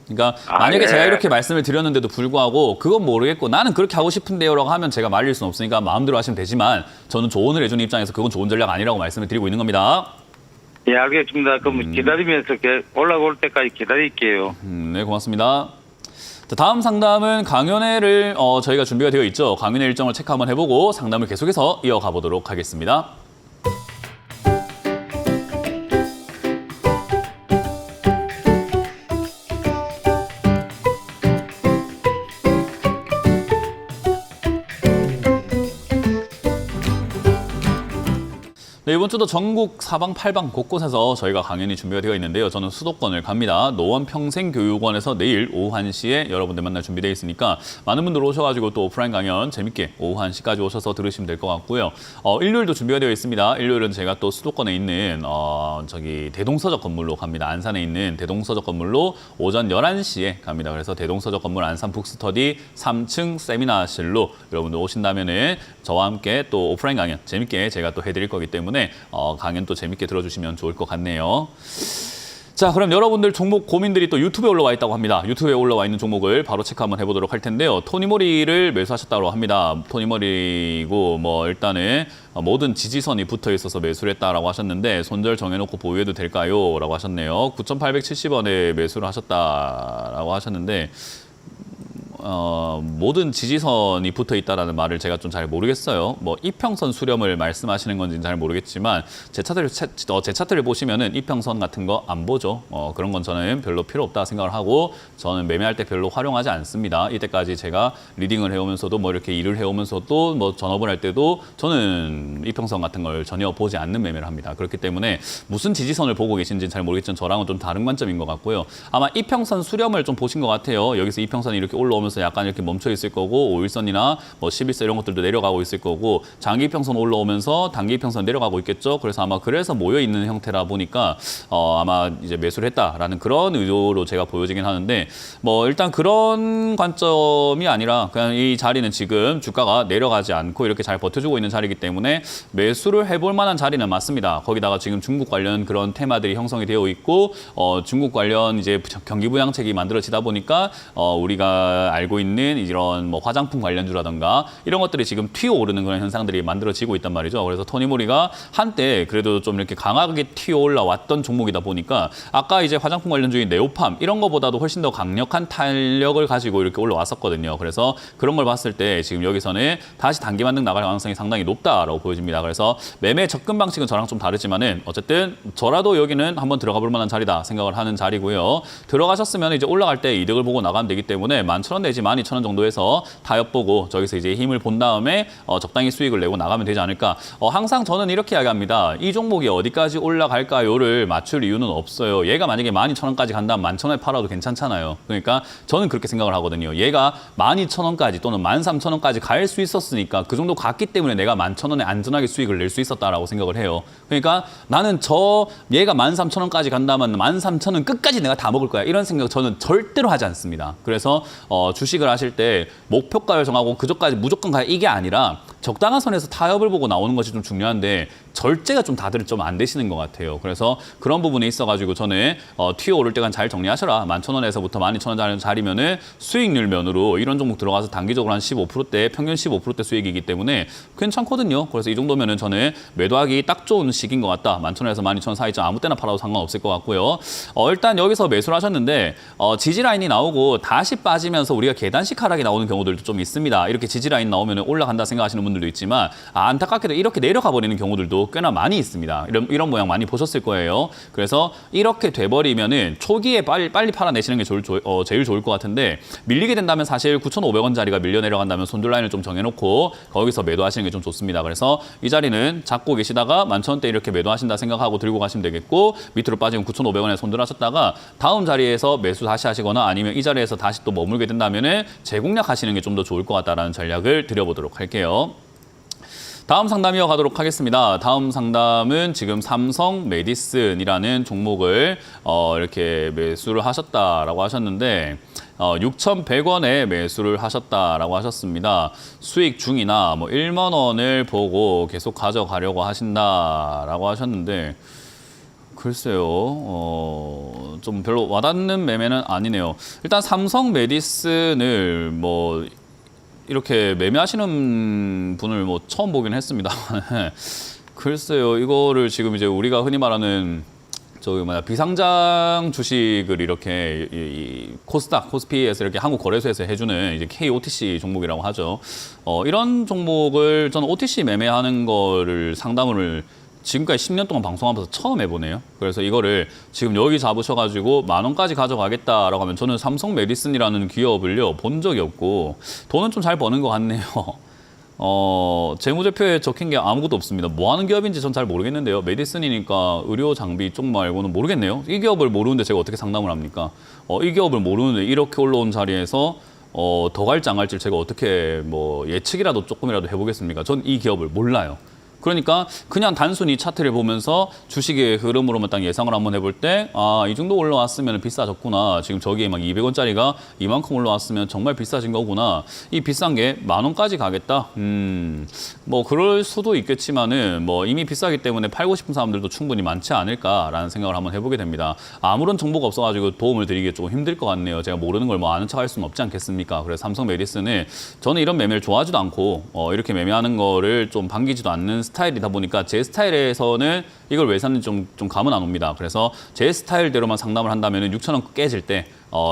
A: 그러니까 만약에
D: 예.
A: 제가 이렇게 말씀을 드렸는데도 불구하고 그건 모르겠고 나는 그렇게 하고 싶은데요라고 하면 제가 말릴 수는 없으니까 마음대로 하시면 되지만 저는 조언을 해주는 입장에서 그건 좋은 전략 아니라고 말씀을 드리고 있는 겁니다.
D: 예, 알겠습니다. 그럼 기다리면서 올라올 때까지 기다릴게요.
A: 네, 고맙습니다. 자, 다음 상담은 강연회를 저희가 준비가 되어 있죠. 강연회 일정을 체크 한번 해보고 상담을 계속해서 이어가 보도록 하겠습니다. 네, 이번 주도 전국 사방팔방 곳곳에서 저희가 강연이 준비가 되어 있는데요. 저는 수도권을 갑니다. 노원평생교육원에서 내일 오후 1시에 여러분들 만날 준비되어 있으니까 많은 분들 오셔가지고 또 오프라인 강연 재밌게 오후 1시까지 오셔서 들으시면 될 것 같고요. 일요일도 준비가 되어 있습니다. 일요일은 제가 또 수도권에 있는 저기 대동서적 건물로 갑니다. 안산에 있는 대동서적 건물로 오전 11시에 갑니다. 그래서 대동서적 건물 안산 북스터디 3층 세미나실로 여러분들 오신다면은 저와 함께 또 오프라인 강연 재밌게 제가 또 해드릴 거기 때문에 강연 또 재밌게 들어주시면 좋을 것 같네요. 자, 그럼 여러분들 종목 고민들이 또 유튜브에 올라와 있다고 합니다. 유튜브에 올라와 있는 종목을 바로 체크 한번 해보도록 할 텐데요. 토니모리를 매수하셨다고 합니다. 토니모리고 뭐 일단은 모든 지지선이 붙어 있어서 매수를 했다라고 하셨는데 손절 정해놓고 보유해도 될까요? 라고 하셨네요. 9,870원에 매수를 하셨다라고 하셨는데 모든 지지선이 붙어 있다라는 말을 제가 좀 잘 모르겠어요. 뭐 이평선 수렴을 말씀하시는 건지는 잘 모르겠지만 제 차트를 보시면은 이평선 같은 거 안 보죠. 그런 건 저는 별로 필요 없다 생각을 하고 저는 매매할 때 별로 활용하지 않습니다. 이때까지 제가 리딩을 해오면서도 뭐 이렇게 일을 해오면서도 뭐 전업을 할 때도 저는 이평선 같은 걸 전혀 보지 않는 매매를 합니다. 그렇기 때문에 무슨 지지선을 보고 계신지는 잘 모르겠지만 저랑은 좀 다른 관점인 것 같고요. 아마 이평선 수렴을 좀 보신 것 같아요. 여기서 이평선이 이렇게 올라오면서 약간 이렇게 멈춰 있을 거고 5일선이나 뭐 11선 이런 것들도 내려가고 있을 거고 장기 이평선 올라오면서 단기 이평선 내려가고 있겠죠. 그래서 아마 그래서 모여 있는 형태라 보니까 아마 이제 매수를 했다라는 그런 의도로 제가 보여지긴 하는데 뭐 일단 그런 관점이 아니라 그냥 이 자리는 지금 주가가 내려가지 않고 이렇게 잘 버텨주고 있는 자리이기 때문에 매수를 해볼 만한 자리는 맞습니다. 거기다가 지금 중국 관련 그런 테마들이 형성이 되어 있고 중국 관련 이제 경기 부양책이 만들어지다 보니까 우리가 알고 있는 이런 뭐 화장품 관련주라든가 이런 것들이 지금 튀어오르는 그런 현상들이 만들어지고 있단 말이죠. 그래서 토니모리가 한때 그래도 좀 이렇게 강하게 튀어 올라왔던 종목이다 보니까 아까 이제 화장품 관련주인 네오팜 이런 것보다도 훨씬 더 강력한 탄력을 가지고 이렇게 올라왔었거든요. 그래서 그런 걸 봤을 때 지금 여기서는 다시 단기 반등 나갈 가능성이 상당히 높다라고 보여집니다. 그래서 매매 접근 방식은 저랑 좀 다르지만은 어쨌든 저라도 여기는 한번 들어가 볼 만한 자리다 생각을 하는 자리고요. 들어가셨으면 이제 올라갈 때 이득을 보고 나가면 되기 때문에 11,000원 내지 12,000원 정도에서 타협 보고 저기서 이제 힘을 본 다음에 적당히 수익을 내고 나가면 되지 않을까. 항상 저는 이렇게 이야기합니다. 이 종목이 어디까지 올라갈까요를 맞출 이유는 없어요. 얘가 만약에 12,000원까지 간다면 11,000원에 팔아도 괜찮잖아요. 그러니까 저는 그렇게 생각을 하거든요. 얘가 12,000원까지 또는 13,000원까지 갈 수 있었으니까 그 정도 갔기 때문에 내가 11,000원에 안전하게 수익을 낼 수 있었다라고 생각을 해요. 그러니까 나는 얘가 13,000원까지 간다면 13,000원 끝까지 내가 다 먹을 거야. 이런 생각 저는 절대로 하지 않습니다. 그래서 주식을 하실 때 목표가를 정하고 그저까지 무조건 가야 이게 아니라 적당한 선에서 타협을 보고 나오는 것이 좀 중요한데 절제가 좀 다들 좀 안 되시는 것 같아요. 그래서 그런 부분에 있어가지고 저는 튀어 오를 때간 잘 정리하셔라. 11,000원에서부터 12,000원 자리면은 수익률 면으로 이런 종목 들어가서 단기적으로 한 15%대 평균 15%대 수익이기 때문에 괜찮거든요. 그래서 이 정도면은 저는 매도하기 딱 좋은 시기인 것 같다. 11,000원에서 12,000원 사이점 아무 때나 팔아도 상관없을 것 같고요. 일단 여기서 매수를 하셨는데 지지 라인이 나오고 다시 빠지면서 우리가 계단식 하락이 나오는 경우들도 좀 있습니다. 이렇게 지지 라인 나오면 올라간다 생각하시는 분들도 있지만 안타깝게도 이렇게 내려가 버리는 경우들도 꽤나 많이 있습니다. 이런 모양 많이 보셨을 거예요. 그래서 이렇게 돼버리면은 초기에 빨리 팔아내시는 게 제일 좋을 것 같은데 밀리게 된다면 사실 9,500원짜리가 밀려 내려간다면 손절 라인을 좀 정해놓고 거기서 매도하시는 게 좀 좋습니다. 그래서 이 자리는 잡고 계시다가 11,000원대 이렇게 매도하신다 생각하고 들고 가시면 되겠고 밑으로 빠지면 9,500원에 손절하셨다가 다음 자리에서 매수 다시 하시거나 아니면 이 자리에서 다시 또 머물게 된다면은 재공략하시는 게 좀 더 좋을 것 같다라는 전략을 드려보도록 할게요. 다음 상담 이어가도록 하겠습니다. 다음 상담은 지금 삼성 메디슨이라는 종목을 이렇게 매수를 하셨다라고 하셨는데 6,100원에 매수를 하셨다라고 하셨습니다. 수익 중이나 뭐 1만 원을 보고 계속 가져가려고 하신다라고 하셨는데 글쎄요, 좀 별로 와닿는 매매는 아니네요. 일단 삼성 메디슨을 뭐 이렇게 매매하시는 분을 뭐 처음 보긴 했습니다. 글쎄요, 이거를 지금 이제 우리가 흔히 말하는 비상장 주식을 이렇게 이 코스닥, 코스피에서 이렇게 한국 거래소에서 해주는 이제 KOTC 종목이라고 하죠. 이런 종목을 저는 OTC 매매하는 거를 상담을 지금까지 10년 동안 방송하면서 처음 해보네요. 그래서 이거를 지금 여기 잡으셔가지고 10,000원까지 가져가겠다라고 하면 저는 삼성 메디슨이라는 기업을요 본 적이 없고 돈은 좀 잘 버는 것 같네요. 재무제표에 적힌 게 아무것도 없습니다. 뭐 하는 기업인지 전 잘 모르겠는데요. 메디슨이니까 의료 장비 쪽 말고는 모르겠네요. 이 기업을 모르는데 제가 어떻게 상담을 합니까? 이 기업을 모르는데 이렇게 올라온 자리에서 더 갈지 안 갈지 제가 어떻게 뭐 예측이라도 조금이라도 해보겠습니까? 전 이 기업을 몰라요. 그러니까 그냥 단순히 차트를 보면서 주식의 흐름으로만 딱 예상을 한번 해볼 때 이 정도 올라왔으면 비싸졌구나. 지금 저기에 막 200원짜리가 이만큼 올라왔으면 정말 비싸진 거구나. 이 비싼 게 10,000원까지 가겠다. 뭐 그럴 수도 있겠지만은 뭐 이미 비싸기 때문에 팔고 싶은 사람들도 충분히 많지 않을까라는 생각을 한번 해보게 됩니다. 아무런 정보가 없어가지고 도움을 드리기 조금 힘들 것 같네요. 제가 모르는 걸 뭐 아는 척 할 수는 없지 않겠습니까? 그래서 삼성 메디슨은 저는 이런 매매를 좋아하지도 않고 이렇게 매매하는 거를 좀 반기지도 않는 스타일이다 보니까 제 스타일에서는 이걸 왜 샀는지 좀 감은 안 옵니다. 그래서 제 스타일대로만 상담을 한다면 6,000원 깨질 때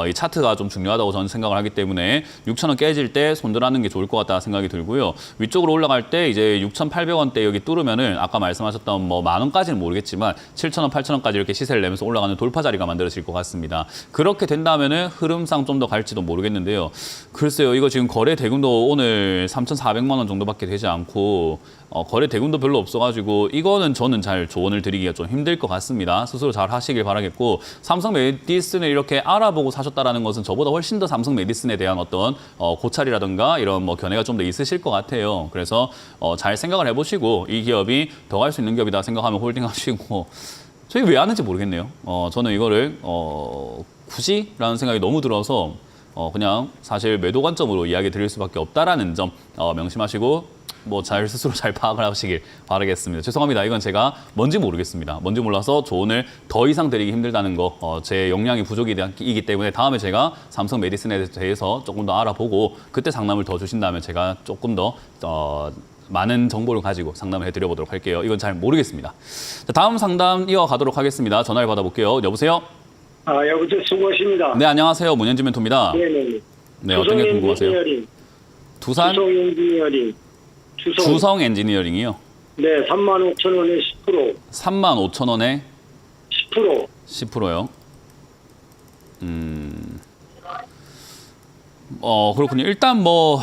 A: 이 차트가 좀 중요하다고 저는 생각을 하기 때문에 6,000원 깨질 때 손절하는 게 좋을 것 같다 생각이 들고요. 위쪽으로 올라갈 때 이제 6,800원대 여기 뚫으면은 아까 말씀하셨던 뭐 10,000원까지는 모르겠지만 7,000원, 8,000원까지 이렇게 시세를 내면서 올라가는 돌파 자리가 만들어질 것 같습니다. 그렇게 된다면은 흐름상 좀 더 갈지도 모르겠는데요. 글쎄요, 이거 지금 거래 대금도 오늘 3,400만 원 정도밖에 되지 않고 거래 대금도 별로 없어가지고 이거는 저는 잘 조언을 드리기가 좀 힘들 것 같습니다. 스스로 잘 하시길 바라겠고 삼성 메디슨을 이렇게 알아보고 사셨다라는 것은 저보다 훨씬 더 삼성 메디슨에 대한 어떤 고찰이라든가 이런 뭐 견해가 좀 더 있으실 것 같아요. 그래서 잘 생각을 해보시고 이 기업이 더 갈 수 있는 기업이다 생각하면 홀딩하시고 저희 왜 하는지 모르겠네요. 저는 이거를 굳이라는 생각이 너무 들어서 그냥 사실 매도 관점으로 이야기 드릴 수밖에 없다라는 점 명심하시고 뭐 스스로 잘 파악을 하시길 바라겠습니다. 죄송합니다. 이건 제가 뭔지 모르겠습니다. 뭔지 몰라서 조언을 더 이상 드리기 힘들다는 거, 제 역량이 부족이기 때문에 다음에 제가 삼성 메디슨에 대해서 조금 더 알아보고 그때 상담을 더 주신다면 제가 조금 더 많은 정보를 가지고 상담을 해드려보도록 할게요. 이건 잘 모르겠습니다. 자, 다음 상담 이어가도록 하겠습니다. 전화를 받아볼게요. 여보세요?
E: 여보세요. 수고하십니다.
A: 네, 안녕하세요. 문현진 멘토입니다.
E: 네네.
A: 네, 어떤 게 궁금하세요?
E: 두산 엔지니어링.
A: 주성 엔지니어링이요?
E: 네, 35,000원에 10%.
A: 35,000원에
E: 10%.
A: 10%요? 그렇군요. 일단 뭐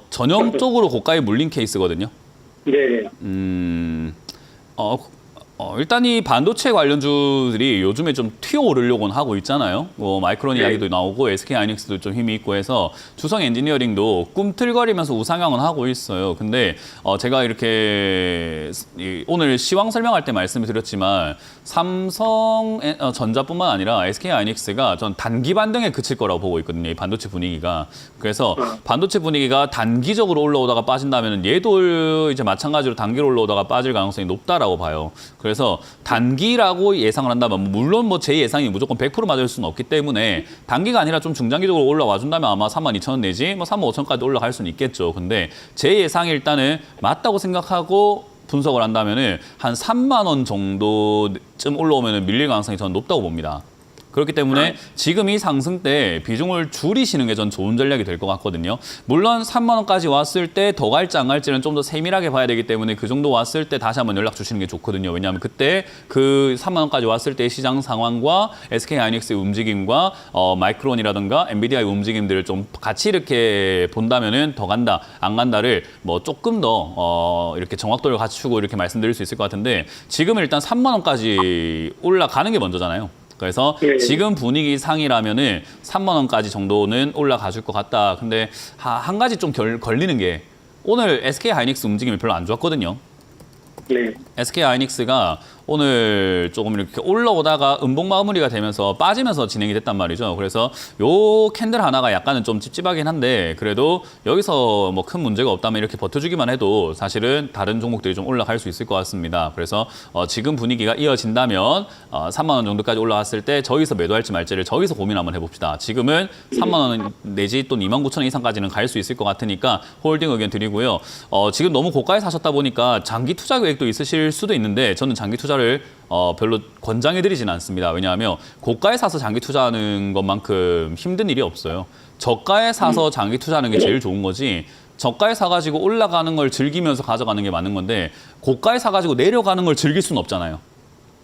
A: 전형적으로 고가에 물린 케이스거든요.
E: 네네.
A: 일단 이 반도체 관련주들이 요즘에 좀 튀어오르려고는 하고 있잖아요. 마이크론 이야기도 나오고 SK 하이닉스도 좀 힘이 있고 해서 주성 엔지니어링도 꿈틀거리면서 우상향은 하고 있어요. 근데 제가 이렇게 오늘 시황 설명할 때 말씀을 드렸지만 삼성 전자뿐만 아니라 SK 하이닉스가 전 단기 반등에 그칠 거라고 보고 있거든요. 이 반도체 분위기가. 그래서 반도체 분위기가 단기적으로 올라오다가 빠진다면 얘도 이제 마찬가지로 단기로 올라오다가 빠질 가능성이 높다라고 봐요. 그래서 단기라고 예상을 한다면 물론 뭐 제 예상이 무조건 100% 맞을 수는 없기 때문에 단기가 아니라 좀 중장기적으로 올라와 준다면 아마 32,000원 내지 뭐 35,000원까지 올라갈 수는 있겠죠. 근데 제 예상이 일단은 맞다고 생각하고 분석을 한다면은 한 3만 원 정도쯤 올라오면은 밀릴 가능성이 저는 높다고 봅니다. 그렇기 때문에 지금 이 상승 때 비중을 줄이시는 게 전 좋은 전략이 될 것 같거든요. 물론 3만 원까지 왔을 때 더 갈지 안 갈지는 좀 더 세밀하게 봐야 되기 때문에 그 정도 왔을 때 다시 한번 연락 주시는 게 좋거든요. 왜냐하면 그때 그 3만 원까지 왔을 때 시장 상황과 SK하이닉스의 움직임과 마이크론이라든가 엔비디아의 움직임들을 좀 같이 이렇게 본다면은 더 간다, 안 간다를 뭐 조금 더 이렇게 정확도를 갖추고 이렇게 말씀드릴 수 있을 것 같은데 지금은 일단 3만 원까지 올라가는 게 먼저잖아요. 그래서
E: 네.
A: 지금 분위기 상이라면은 3만 원까지 정도는 올라가 줄 것 같다. 근데 한 가지 좀 걸리는 게 오늘 SK하이닉스 움직임이 별로 안 좋았거든요.
E: 네.
A: SK하이닉스가 오늘 조금 이렇게 올라오다가 음봉 마무리가 되면서 빠지면서 진행이 됐단 말이죠. 그래서 요 캔들 하나가 약간은 좀 찝찝하긴 한데 그래도 여기서 뭐 큰 문제가 없다면 이렇게 버텨주기만 해도 사실은 다른 종목들이 좀 올라갈 수 있을 것 같습니다. 그래서 지금 분위기가 이어진다면 3만 원 정도까지 올라갔을 때 저기서 매도할지 말지를 저기서 고민 한번 해봅시다. 지금은 3만 원 내지 또 2만 9천 원 이상까지는 갈 수 있을 것 같으니까 홀딩 의견 드리고요. 지금 너무 고가에 사셨다 보니까 장기 투자 계획도 있으실 수도 있는데 저는 장기 투자를 별로 권장해드리지는 않습니다. 왜냐하면 고가에 사서 장기 투자하는 것만큼 힘든 일이 없어요. 저가에 사서 장기 투자하는 게 제일 좋은 거지 저가에 사가지고 올라가는 걸 즐기면서 가져가는 게 맞는 건데 고가에 사가지고 내려가는 걸 즐길 수는 없잖아요.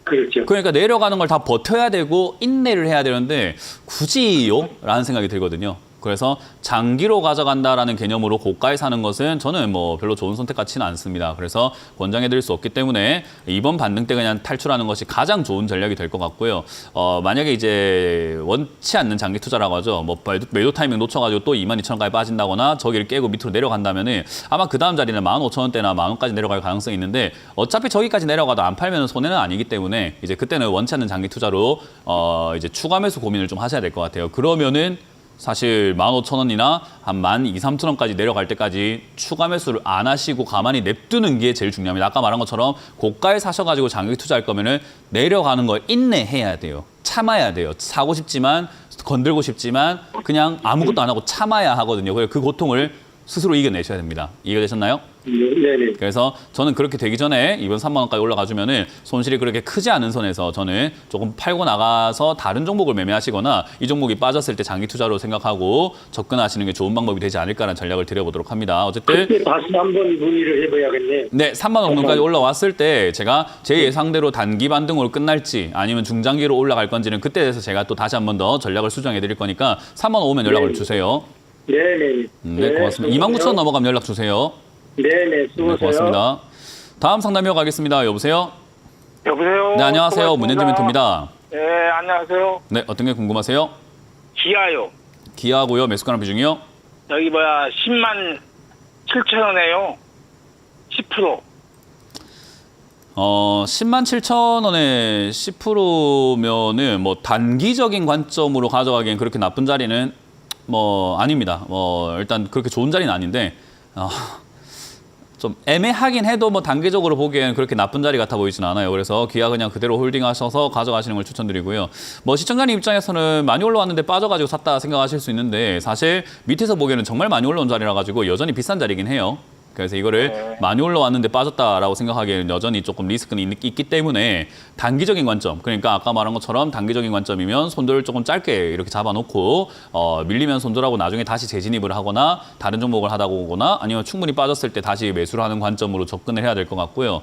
E: 그렇죠.
A: 그러니까 내려가는 걸 다 버텨야 되고 인내를 해야 되는데 굳이요? 라는 생각이 들거든요. 그래서 장기로 가져간다라는 개념으로 고가에 사는 것은 저는 뭐 별로 좋은 선택 같지는 않습니다. 그래서 권장해드릴 수 없기 때문에 이번 반등 때 그냥 탈출하는 것이 가장 좋은 전략이 될 것 같고요. 만약에 이제 원치 않는 장기 투자라고 하죠. 뭐 매도 타이밍 놓쳐가지고 또 22,000원까지 빠진다거나 저기를 깨고 밑으로 내려간다면은 아마 그 다음 자리는 15,000원대나 10,000원까지 내려갈 가능성이 있는데 어차피 저기까지 내려가도 안 팔면 손해는 아니기 때문에 이제 그때는 원치 않는 장기 투자로 이제 추가 매수 고민을 좀 하셔야 될 것 같아요. 그러면은 사실 15,000원이나 한 12,000~13,000원까지 내려갈 때까지 추가 매수를 안 하시고 가만히 냅두는 게 제일 중요합니다. 아까 말한 것처럼 고가에 사셔가지고 장기 투자할 거면은 내려가는 걸 인내해야 돼요. 참아야 돼요. 사고 싶지만 건들고 싶지만 그냥 아무것도 안 하고 참아야 하거든요. 그래서 그 고통을 스스로 이겨내셔야 됩니다. 이해되셨나요?
E: 네네.
A: 그래서 저는 그렇게 되기 전에 이번 3만 원까지 올라가주면은 손실이 그렇게 크지 않은 선에서 저는 조금 팔고 나가서 다른 종목을 매매하시거나 이 종목이 빠졌을 때 장기 투자로 생각하고 접근하시는 게 좋은 방법이 되지 않을까라는 전략을 드려보도록 합니다. 어쨌든
E: 그때 다시 한번 문의를 해봐야겠네요.
A: 네, 3만 원 정도까지 올라왔을 때 제가 제 예상대로 단기 반등으로 끝날지 아니면 중장기로 올라갈 건지는 그때 돼서 제가 또 다시 한번 더 전략을 수정해 드릴 거니까 3만 원 오면 연락을 주세요.
E: 네네.
A: 네, 고맙습니다. 29,000원 넘어가면 연락 주세요.
E: 네네. 수고하세요.
A: 네, 고맙습니다. 다음 상담 이어가겠습니다. 여보세요?
F: 여보세요.
A: 네, 안녕하세요.
F: 수고하셨습니다.
A: 문현재 멘토입니다.
F: 네, 안녕하세요.
A: 네, 어떤 게 궁금하세요?
F: 기아요.
A: 기아고요. 매수가랑 비중이요?
F: 여기 10만 7천 원에요. 10%.
A: 10만 7천 원에 10%면은 뭐 단기적인 관점으로 가져가기엔 그렇게 나쁜 자리는 뭐 아닙니다. 일단 그렇게 좋은 자리는 아닌데 좀 애매하긴 해도 뭐 단기적으로 보기엔 그렇게 나쁜 자리 같아 보이진 않아요. 그래서 기아 그냥 그대로 홀딩하셔서 가져가시는 걸 추천드리고요. 뭐 시청자님 입장에서는 많이 올라왔는데 빠져가지고 샀다 생각하실 수 있는데 사실 밑에서 보기에는 정말 많이 올라온 자리라 가지고 여전히 비싼 자리긴 해요. 그래서 이거를 많이 올라왔는데 빠졌다라고 생각하기에는 여전히 조금 리스크는 있기 때문에 단기적인 관점, 그러니까 아까 말한 것처럼 단기적인 관점이면 손절을 조금 짧게 이렇게 잡아놓고 밀리면 손절하고 나중에 다시 재진입을 하거나 다른 종목을 하다 오거나 아니면 충분히 빠졌을 때 다시 매수를 하는 관점으로 접근을 해야 될 것 같고요.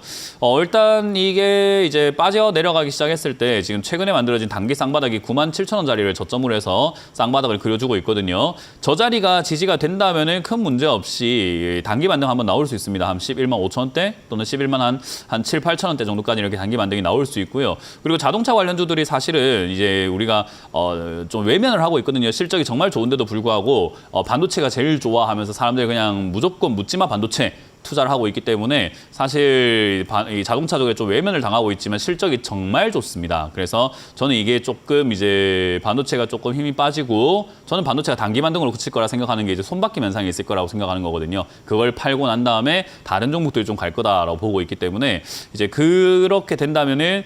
A: 일단 이게 이제 빠져 내려가기 시작했을 때 지금 최근에 만들어진 단기 쌍바닥이 97,000원 자리를 저점으로 해서 쌍바닥을 그려주고 있거든요. 저 자리가 지지가 된다면은 큰 문제 없이 단기 반등 한번 나올 수 있습니다. 한 11만 5천원대 또는 11만 한 7, 8천원대 정도까지 이렇게 단기 반등이 나올 수 있고요. 그리고 자동차 관련주들이 사실은 이제 우리가 좀 외면을 하고 있거든요. 실적이 정말 좋은데도 불구하고 반도체가 제일 좋아하면서 사람들이 그냥 무조건 묻지마 반도체 투자를 하고 있기 때문에 사실 이 자동차 쪽에 좀 외면을 당하고 있지만 실적이 정말 좋습니다. 그래서 저는 이게 조금 이제 반도체가 조금 힘이 빠지고 저는 반도체가 단기 반등으로 그칠 거라 생각하는 게 이제 손바뀜 현상이 있을 거라고 생각하는 거거든요. 그걸 팔고 난 다음에 다른 종목들이 좀 갈 거다라고 보고 있기 때문에 이제 그렇게 된다면은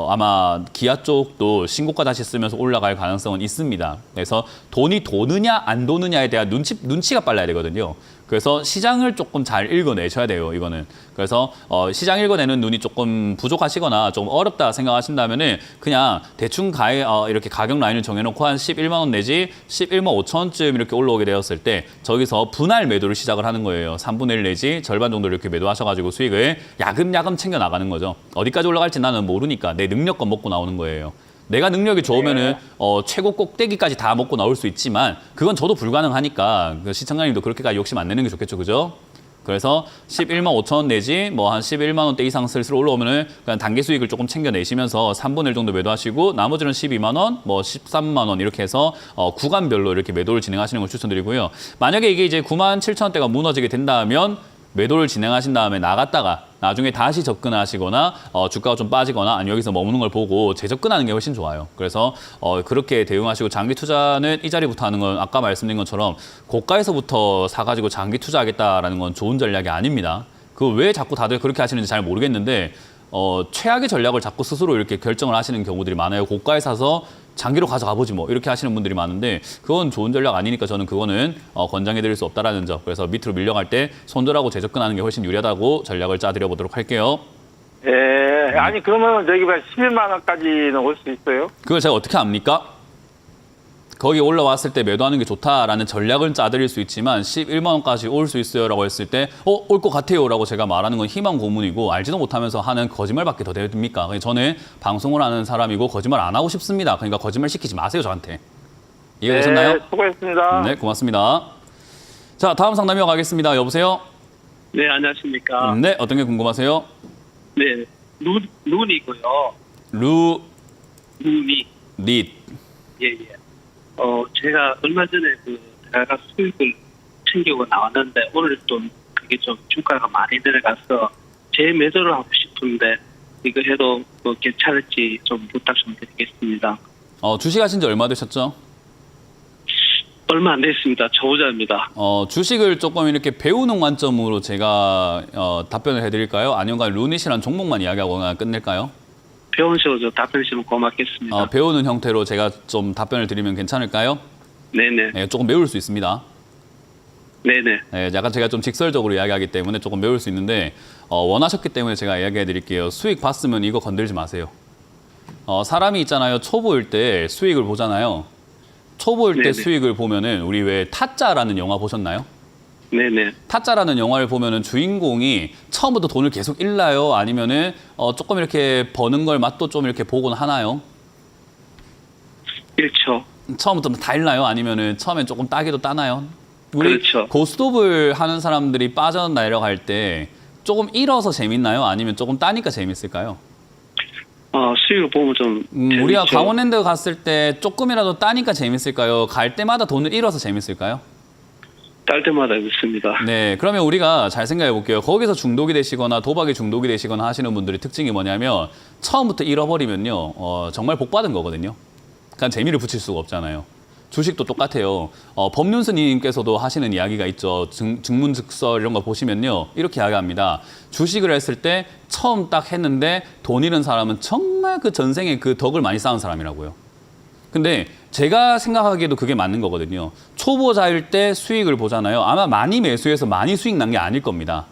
A: 아마 기아 쪽도 신고가 다시 쓰면서 올라갈 가능성은 있습니다. 그래서 돈이 도느냐 안 도느냐에 대한 눈치가 빨라야 되거든요. 그래서 시장을 조금 잘 읽어내셔야 돼요, 이거는. 그래서 시장 읽어내는 눈이 조금 부족하시거나 좀 어렵다 생각하신다면은 그냥 대충 이렇게 가격 라인을 정해놓고 한 11만 원 내지 11만 5천 원쯤 이렇게 올라오게 되었을 때 저기서 분할 매도를 시작을 하는 거예요. 3분의 1 내지 절반 정도 이렇게 매도하셔가지고 수익을 야금야금 챙겨 나가는 거죠. 어디까지 올라갈지 나는 모르니까 내 능력껏 먹고 나오는 거예요. 내가 능력이 좋으면은 최고 꼭대기까지 다 먹고 나올 수 있지만 그건 저도 불가능하니까 그 시청자님도 그렇게까지 욕심 안 내는 게 좋겠죠, 그죠? 그래서 11만 5천 원 내지 뭐 한 11만 원대 이상 슬슬 올라오면은 그냥 단기 수익을 조금 챙겨 내시면서 3분의 1 정도 매도하시고 나머지는 12만 원, 뭐 13만 원 이렇게 해서 구간별로 이렇게 매도를 진행하시는 걸 추천드리고요. 만약에 이게 이제 9만 7천 원대가 무너지게 된다면 매도를 진행하신 다음에 나갔다가 나중에 다시 접근하시거나 주가가 좀 빠지거나 아니 여기서 머무는 걸 보고 재접근하는 게 훨씬 좋아요. 그래서 그렇게 대응하시고 장기 투자는 이 자리부터 하는 건 아까 말씀드린 것처럼 고가에서부터 사가지고 장기 투자하겠다라는 건 좋은 전략이 아닙니다. 그 왜 자꾸 다들 그렇게 하시는지 잘 모르겠는데 최악의 전략을 자꾸 스스로 이렇게 결정을 하시는 경우들이 많아요. 고가에 사서 장기로 가져가 보지 뭐 이렇게 하시는 분들이 많은데 그건 좋은 전략 아니니까 저는 그거는 권장해드릴 수 없다라는 점. 그래서 밑으로 밀려갈 때 손절하고 재접근하는 게 훨씬 유리하다고 전략을 짜드려 보도록 할게요.
F: 예, 아니 그러면 저기 11만 원까지는 올 수 있어요?
A: 그걸 제가 어떻게 압니까? 거기 올라왔을 때 매도하는 게 좋다라는 전략을 짜드릴 수 있지만 11만 원까지 올 수 있어요라고 했을 때 올 것 같아요라고 제가 말하는 건 희망 고문이고 알지도 못하면서 하는 거짓말밖에 더 됩니까? 저는 방송을 하는 사람이고 거짓말 안 하고 싶습니다. 그러니까 거짓말 시키지 마세요, 저한테. 이해되셨나요?
F: 네, 수고했습니다.
A: 네, 고맙습니다. 자, 다음 상담 이어가겠습니다. 여보세요?
G: 네, 안녕하십니까.
A: 네, 어떤 게 궁금하세요?
G: 네, 눈이고요. 눈이.
A: 릿.
G: 예, 예. 제가 얼마 전에 그 대가 수익을 챙기고 나왔는데 오늘 또 그게 좀 주가가 많이 내려가서 재매도를 하고 싶은데 이거 해도 괜찮을지 좀 부탁 좀 드리겠습니다.
A: 주식 하신 지 얼마 되셨죠?
G: 얼마 안 됐습니다. 초보자입니다.
A: 주식을 조금 이렇게 배우는 관점으로 제가 답변을 해드릴까요? 아니면 루닛이란 종목만 이야기하고 그냥 끝낼까요?
G: 배운 식으로 좀 답변 주시면 고맙겠습니다.
A: 배우는 형태로 제가 좀 답변을 드리면 괜찮을까요?
G: 네네.
A: 네, 조금 매울 수 있습니다.
G: 네네.
A: 네, 약간 제가 좀 직설적으로 이야기하기 때문에 조금 매울 수 있는데 원하셨기 때문에 제가 이야기해 드릴게요. 수익 봤으면 이거 건들지 마세요. 사람이 있잖아요. 초보일 때 수익을 보잖아요. 초보일 때
G: 네네.
A: 수익을 보면은 우리 왜 타짜라는 영화 보셨나요?
G: 네네.
A: 타짜라는 영화를 보면은 주인공이 처음부터 돈을 계속 잃나요? 아니면은 조금 이렇게 버는 걸 맛도 좀 이렇게 보곤 하나요?
G: 1초.
A: 처음부터 다 잃나요? 아니면은 처음엔 조금 따기도 따나요? 우리
G: 그렇죠.
A: 고스톱을 하는 사람들이 빠져내려갈 때 조금 잃어서 재밌나요? 아니면 조금 따니까 재밌을까요?
G: 수익을 보면 좀
A: 우리가
G: 재밌죠.
A: 강원랜드 갔을 때 조금이라도 따니까 재밌을까요? 갈 때마다 돈을 잃어서 재밌을까요?
G: 딸 때마다 있습니다.
A: 네, 그러면 우리가 잘 생각해 볼게요. 거기서 중독이 되시거나 도박에 중독이 되시거나 하시는 분들의 특징이 뭐냐면 처음부터 잃어버리면요, 정말 복 받은 거거든요. 그러니까 재미를 붙일 수가 없잖아요. 주식도 똑같아요. 법륜스님께서도 하시는 이야기가 있죠. 증문즉설 이런 거 보시면요, 이렇게 이야기합니다. 주식을 했을 때 처음 딱 했는데 돈 잃은 사람은 정말 그 전생에 그 덕을 많이 쌓은 사람이라고요. 근데 제가 생각하기에도 그게 맞는 거거든요. 초보자일 때 수익을 보잖아요. 아마 많이 매수해서 많이 수익 난 게 아닐 겁니다.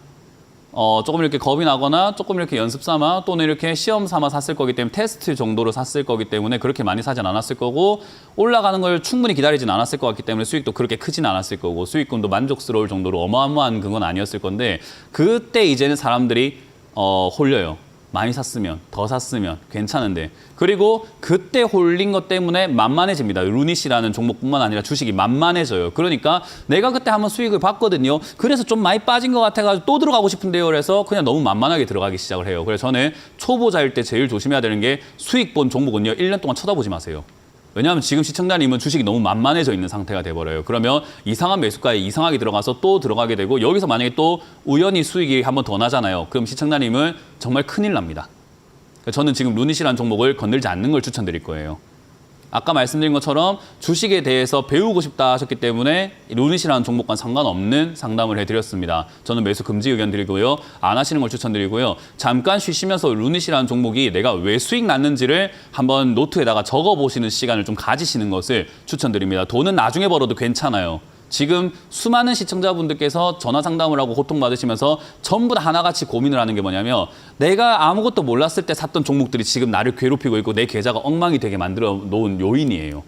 A: 조금 이렇게 겁이 나거나 조금 이렇게 연습 삼아 또는 이렇게 시험 삼아 샀을 거기 때문에 테스트 정도로 샀을 거기 때문에 그렇게 많이 사진 않았을 거고 올라가는 걸 충분히 기다리진 않았을 것 같기 때문에 수익도 그렇게 크진 않았을 거고 수익금도 만족스러울 정도로 어마어마한 그건 아니었을 건데 그때 이제는 사람들이 홀려요. 많이 샀으면, 더 샀으면 괜찮은데. 그리고 그때 홀린 것 때문에 만만해집니다. 루닛이라는 종목뿐만 아니라 주식이 만만해져요. 그러니까 내가 그때 한번 수익을 봤거든요. 그래서 좀 많이 빠진 것 같아가지고 또 들어가고 싶은데요. 그래서 그냥 너무 만만하게 들어가기 시작을 해요. 그래서 저는 초보자일 때 제일 조심해야 되는 게 수익 본 종목은요, 1년 동안 쳐다보지 마세요. 왜냐하면 지금 시청자님은 주식이 너무 만만해져 있는 상태가 돼버려요. 그러면 이상한 매수가에 이상하게 들어가서 또 들어가게 되고 여기서 만약에 또 우연히 수익이 한 번 더 나잖아요. 그럼 시청자님은 정말 큰일 납니다. 저는 지금 루닛이라는 종목을 건들지 않는 걸 추천드릴 거예요. 아까 말씀드린 것처럼 주식에 대해서 배우고 싶다 하셨기 때문에 루닛이라는 종목과 상관없는 상담을 해드렸습니다. 저는 매수 금지 의견 드리고요. 안 하시는 걸 추천드리고요. 잠깐 쉬시면서 루닛이라는 종목이 내가 왜 수익 났는지를 한번 노트에다가 적어보시는 시간을 좀 가지시는 것을 추천드립니다. 돈은 나중에 벌어도 괜찮아요. 지금 수많은 시청자분들께서 전화 상담을 하고 고통받으시면서 전부 다 하나같이 고민을 하는 게 뭐냐면 내가 아무것도 몰랐을 때 샀던 종목들이 지금 나를 괴롭히고 있고 내 계좌가 엉망이 되게 만들어 놓은 요인이에요.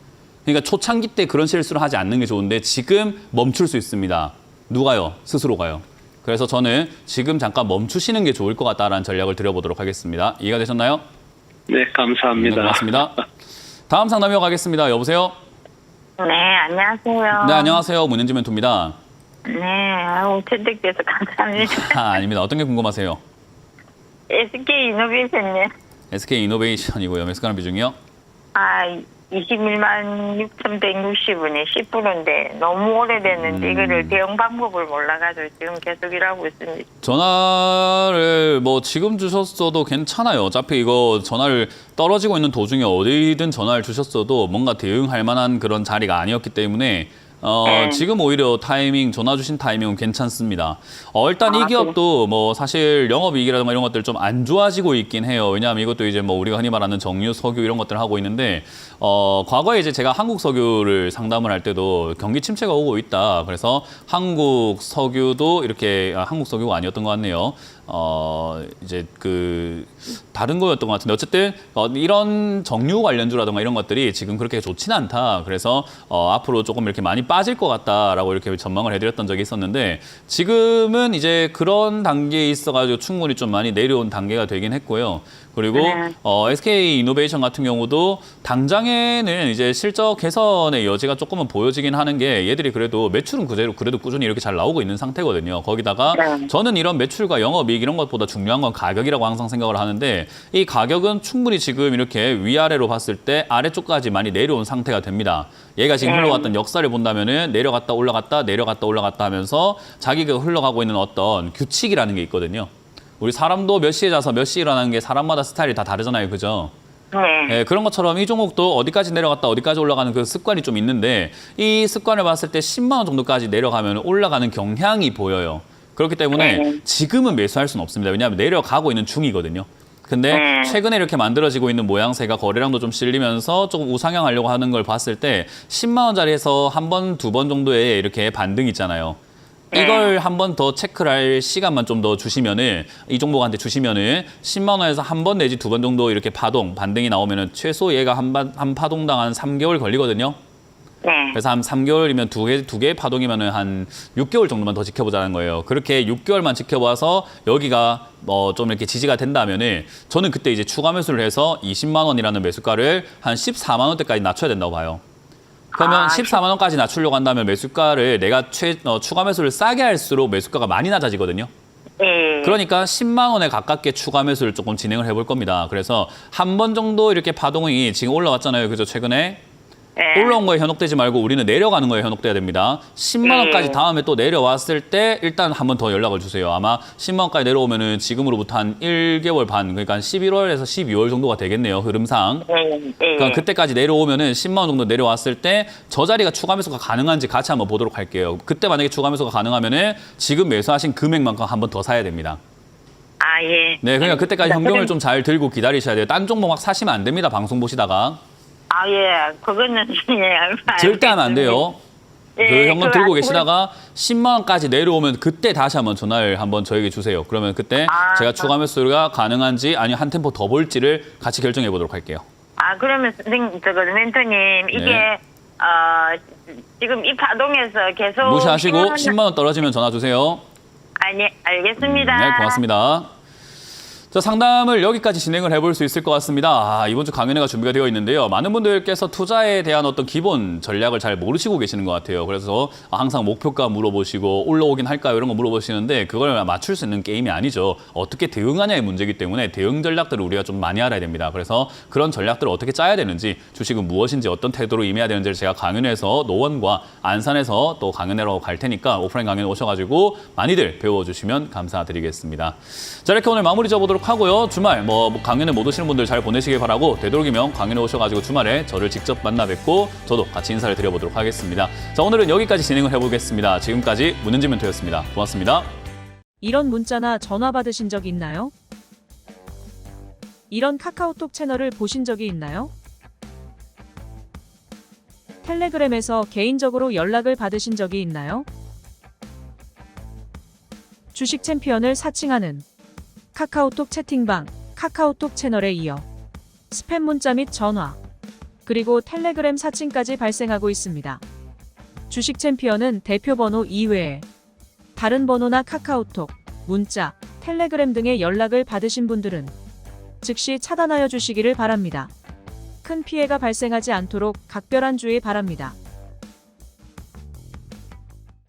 A: 그러니까 초창기 때 그런 실수를 하지 않는 게 좋은데 지금 멈출 수 있습니다. 누가요? 스스로가요. 그래서 저는 지금 잠깐 멈추시는 게 좋을 것 같다라는 전략을 드려보도록 하겠습니다. 이해가 되셨나요?
G: 네, 감사합니다.
A: 네, 고맙습니다. 다음 상담 이어가겠습니다. 여보세요?
H: 네, 안녕하세요.
A: 네, 안녕하세요. 문현지 멘토입니다.
H: 네, 아우, 채택돼서 감사합니다.
A: 아닙니다. 어떤 게 궁금하세요?
H: SK 이노베이션님.
A: SK 이노베이션이고요. 매수가는 비중이요?
H: 21만 6,160원에 10%인데 너무 오래됐는데 이거를 대응 방법을 몰라가지고 지금 계속 일하고 있습니다.
A: 전화를 뭐 지금 주셨어도 괜찮아요. 어차피 이거 전화를 떨어지고 있는 도중에 어디든 전화를 주셨어도 뭔가 대응할 만한 그런 자리가 아니었기 때문에 지금 오히려 전화 주신 타이밍은 괜찮습니다. 일단 이 기업도 뭐 사실 영업이익이라든가 이런 것들 좀 안 좋아지고 있긴 해요. 왜냐하면 이것도 이제 뭐 우리가 흔히 말하는 정유, 석유 이런 것들을 하고 있는데, 과거에 이제 제가 한국 석유를 상담을 할 때도 경기 침체가 오고 있다. 그래서 한국 석유도 이렇게, 한국 석유가 아니었던 것 같네요. 이제 다른 거였던 것 같은데 어쨌든 이런 정유 관련주라든가 이런 것들이 지금 그렇게 좋지는 않다. 그래서 앞으로 조금 이렇게 많이 빠질 것 같다라고 이렇게 전망을 해드렸던 적이 있었는데 지금은 이제 그런 단계에 있어가지고 충분히 좀 많이 내려온 단계가 되긴 했고요. 그리고 SK 이노베이션 같은 경우도 당장에는 이제 실적 개선의 여지가 조금은 보여지긴 하는 게 얘들이 그래도 매출은 그래도 꾸준히 이렇게 잘 나오고 있는 상태거든요. 거기다가 저는 이런 매출과 영업이익 이런 것보다 중요한 건 가격이라고 항상 생각을 하는데 이 가격은 충분히 지금 이렇게 위아래로 봤을 때 아래쪽까지 많이 내려온 상태가 됩니다. 얘가 지금 흘러갔던 역사를 본다면은 내려갔다 올라갔다 내려갔다 올라갔다 하면서 자기가 흘러가고 있는 어떤 규칙이라는 게 있거든요. 우리 사람도 몇 시에 자서 몇 시에 일어나는 게 사람마다 스타일이 다 다르잖아요. 그죠? 네, 그런 것처럼 이 종목도 어디까지 내려갔다 어디까지 올라가는 그 습관이 좀 있는데 이 습관을 봤을 때 10만 원 정도까지 내려가면 올라가는 경향이 보여요. 그렇기 때문에 지금은 매수할 수는 없습니다. 왜냐하면 내려가고 있는 중이거든요. 근데 최근에 이렇게 만들어지고 있는 모양새가 거래량도 좀 실리면서 조금 우상향하려고 하는 걸 봤을 때 10만 원짜리에서 한 번, 두 번 정도의 이렇게 반등 있잖아요. 이걸 한 번 더 체크를 할 시간만 좀 더 주시면은 이 종목한테 주시면은 10만 원에서 한 번 내지 두 번 정도 이렇게 반등이 나오면은 최소 얘가 한 파동당 한 3개월 걸리거든요. 그래서 한 3개월이면 두 개 파동이면은 한 6개월 정도만 더 지켜보자는 거예요. 그렇게 6개월만 지켜봐서 여기가 좀 이렇게 지지가 된다면은 저는 그때 이제 추가 매수를 해서 20만 원이라는 매수가를 한 14만 원대까지 낮춰야 된다고 봐요. 그러면 14만 원까지 낮추려고 한다면 매수가를 내가 추가 매수를 싸게 할수록 매수가가 많이 낮아지거든요. 그러니까 10만 원에 가깝게 추가 매수를 조금 진행을 해볼 겁니다. 그래서 한 번 정도 이렇게 파동이 지금 올라왔잖아요. 그죠? 최근에. 올라온 거에 현혹되지 말고 우리는 내려가는 거에 현혹돼야 됩니다. 10만 원까지 다음에 또 내려왔을 때 일단 한 번 더 연락을 주세요. 아마 10만 원까지 내려오면은 지금으로부터 한 1개월 반, 그러니까 11월에서 12월 정도가 되겠네요. 흐름상. 그러니까 그때까지 내려오면은 10만 원 정도 내려왔을 때 저 자리가 추가 매수가 가능한지 같이 한번 보도록 할게요. 그때 만약에 추가 매수가 가능하면은 지금 매수하신 금액만큼 한 번 더 사야 됩니다. 네, 그러니까 그때까지 현금을 좀 잘 들고 기다리셔야 돼요. 딴 종목 막 사시면 안 됩니다. 방송 보시다가.
H: 그거는
A: 절대 하면 안 돼요. 그 현금 들고 계시다가 10만 원까지 내려오면 그때 다시 한번 전화를 한번 저에게 주세요. 그러면 그때 제가 추가 매수가 가능한지 아니면 한 템포 더 볼지를 같이 결정해 보도록 할게요.
H: 그러면 멘토님 이게 지금 이 파동에서 계속
A: 무시하시고 10만 원 떨어지면 전화 주세요.
H: 알겠습니다.
A: 네, 고맙습니다. 자, 상담을 여기까지 진행을 해볼 수 있을 것 같습니다. 이번 주 강연회가 준비가 되어 있는데요. 많은 분들께서 투자에 대한 어떤 기본 전략을 잘 모르시고 계시는 것 같아요. 그래서 항상 목표가 물어보시고 올라오긴 할까요? 이런 거 물어보시는데 그걸 맞출 수 있는 게임이 아니죠. 어떻게 대응하냐의 문제이기 때문에 대응 전략들을 우리가 좀 많이 알아야 됩니다. 그래서 그런 전략들을 어떻게 짜야 되는지, 주식은 무엇인지 어떤 태도로 임해야 되는지를 제가 강연회에서 노원과 안산에서 또 강연회로 갈 테니까 오프라인 강연에 오셔가지고 많이들 배워주시면 감사드리겠습니다. 자, 이렇게 오늘 마무리 지어보도록 하고요. 주말 강연에 못 오시는 분들 잘 보내시길 바라고 되도록이면 강연에 오셔가지고 주말에 저를 직접 만나 뵙고 저도 같이 인사를 드려보도록 하겠습니다. 자, 오늘은 여기까지 진행을 해보겠습니다. 지금까지 문현지 멘토였습니다. 고맙습니다.
I: 이런 문자나 전화 받으신 적 있나요? 이런 카카오톡 채널을 보신 적이 있나요? 텔레그램에서 개인적으로 연락을 받으신 적이 있나요? 주식 챔피언을 사칭하는 카카오톡 채팅방, 카카오톡 채널에 이어 스팸 문자 및 전화, 그리고 텔레그램 사칭까지 발생하고 있습니다. 주식 챔피언은 대표 번호 이외에 다른 번호나 카카오톡, 문자, 텔레그램 등의 연락을 받으신 분들은 즉시 차단하여 주시기를 바랍니다. 큰 피해가 발생하지 않도록 각별한 주의 바랍니다.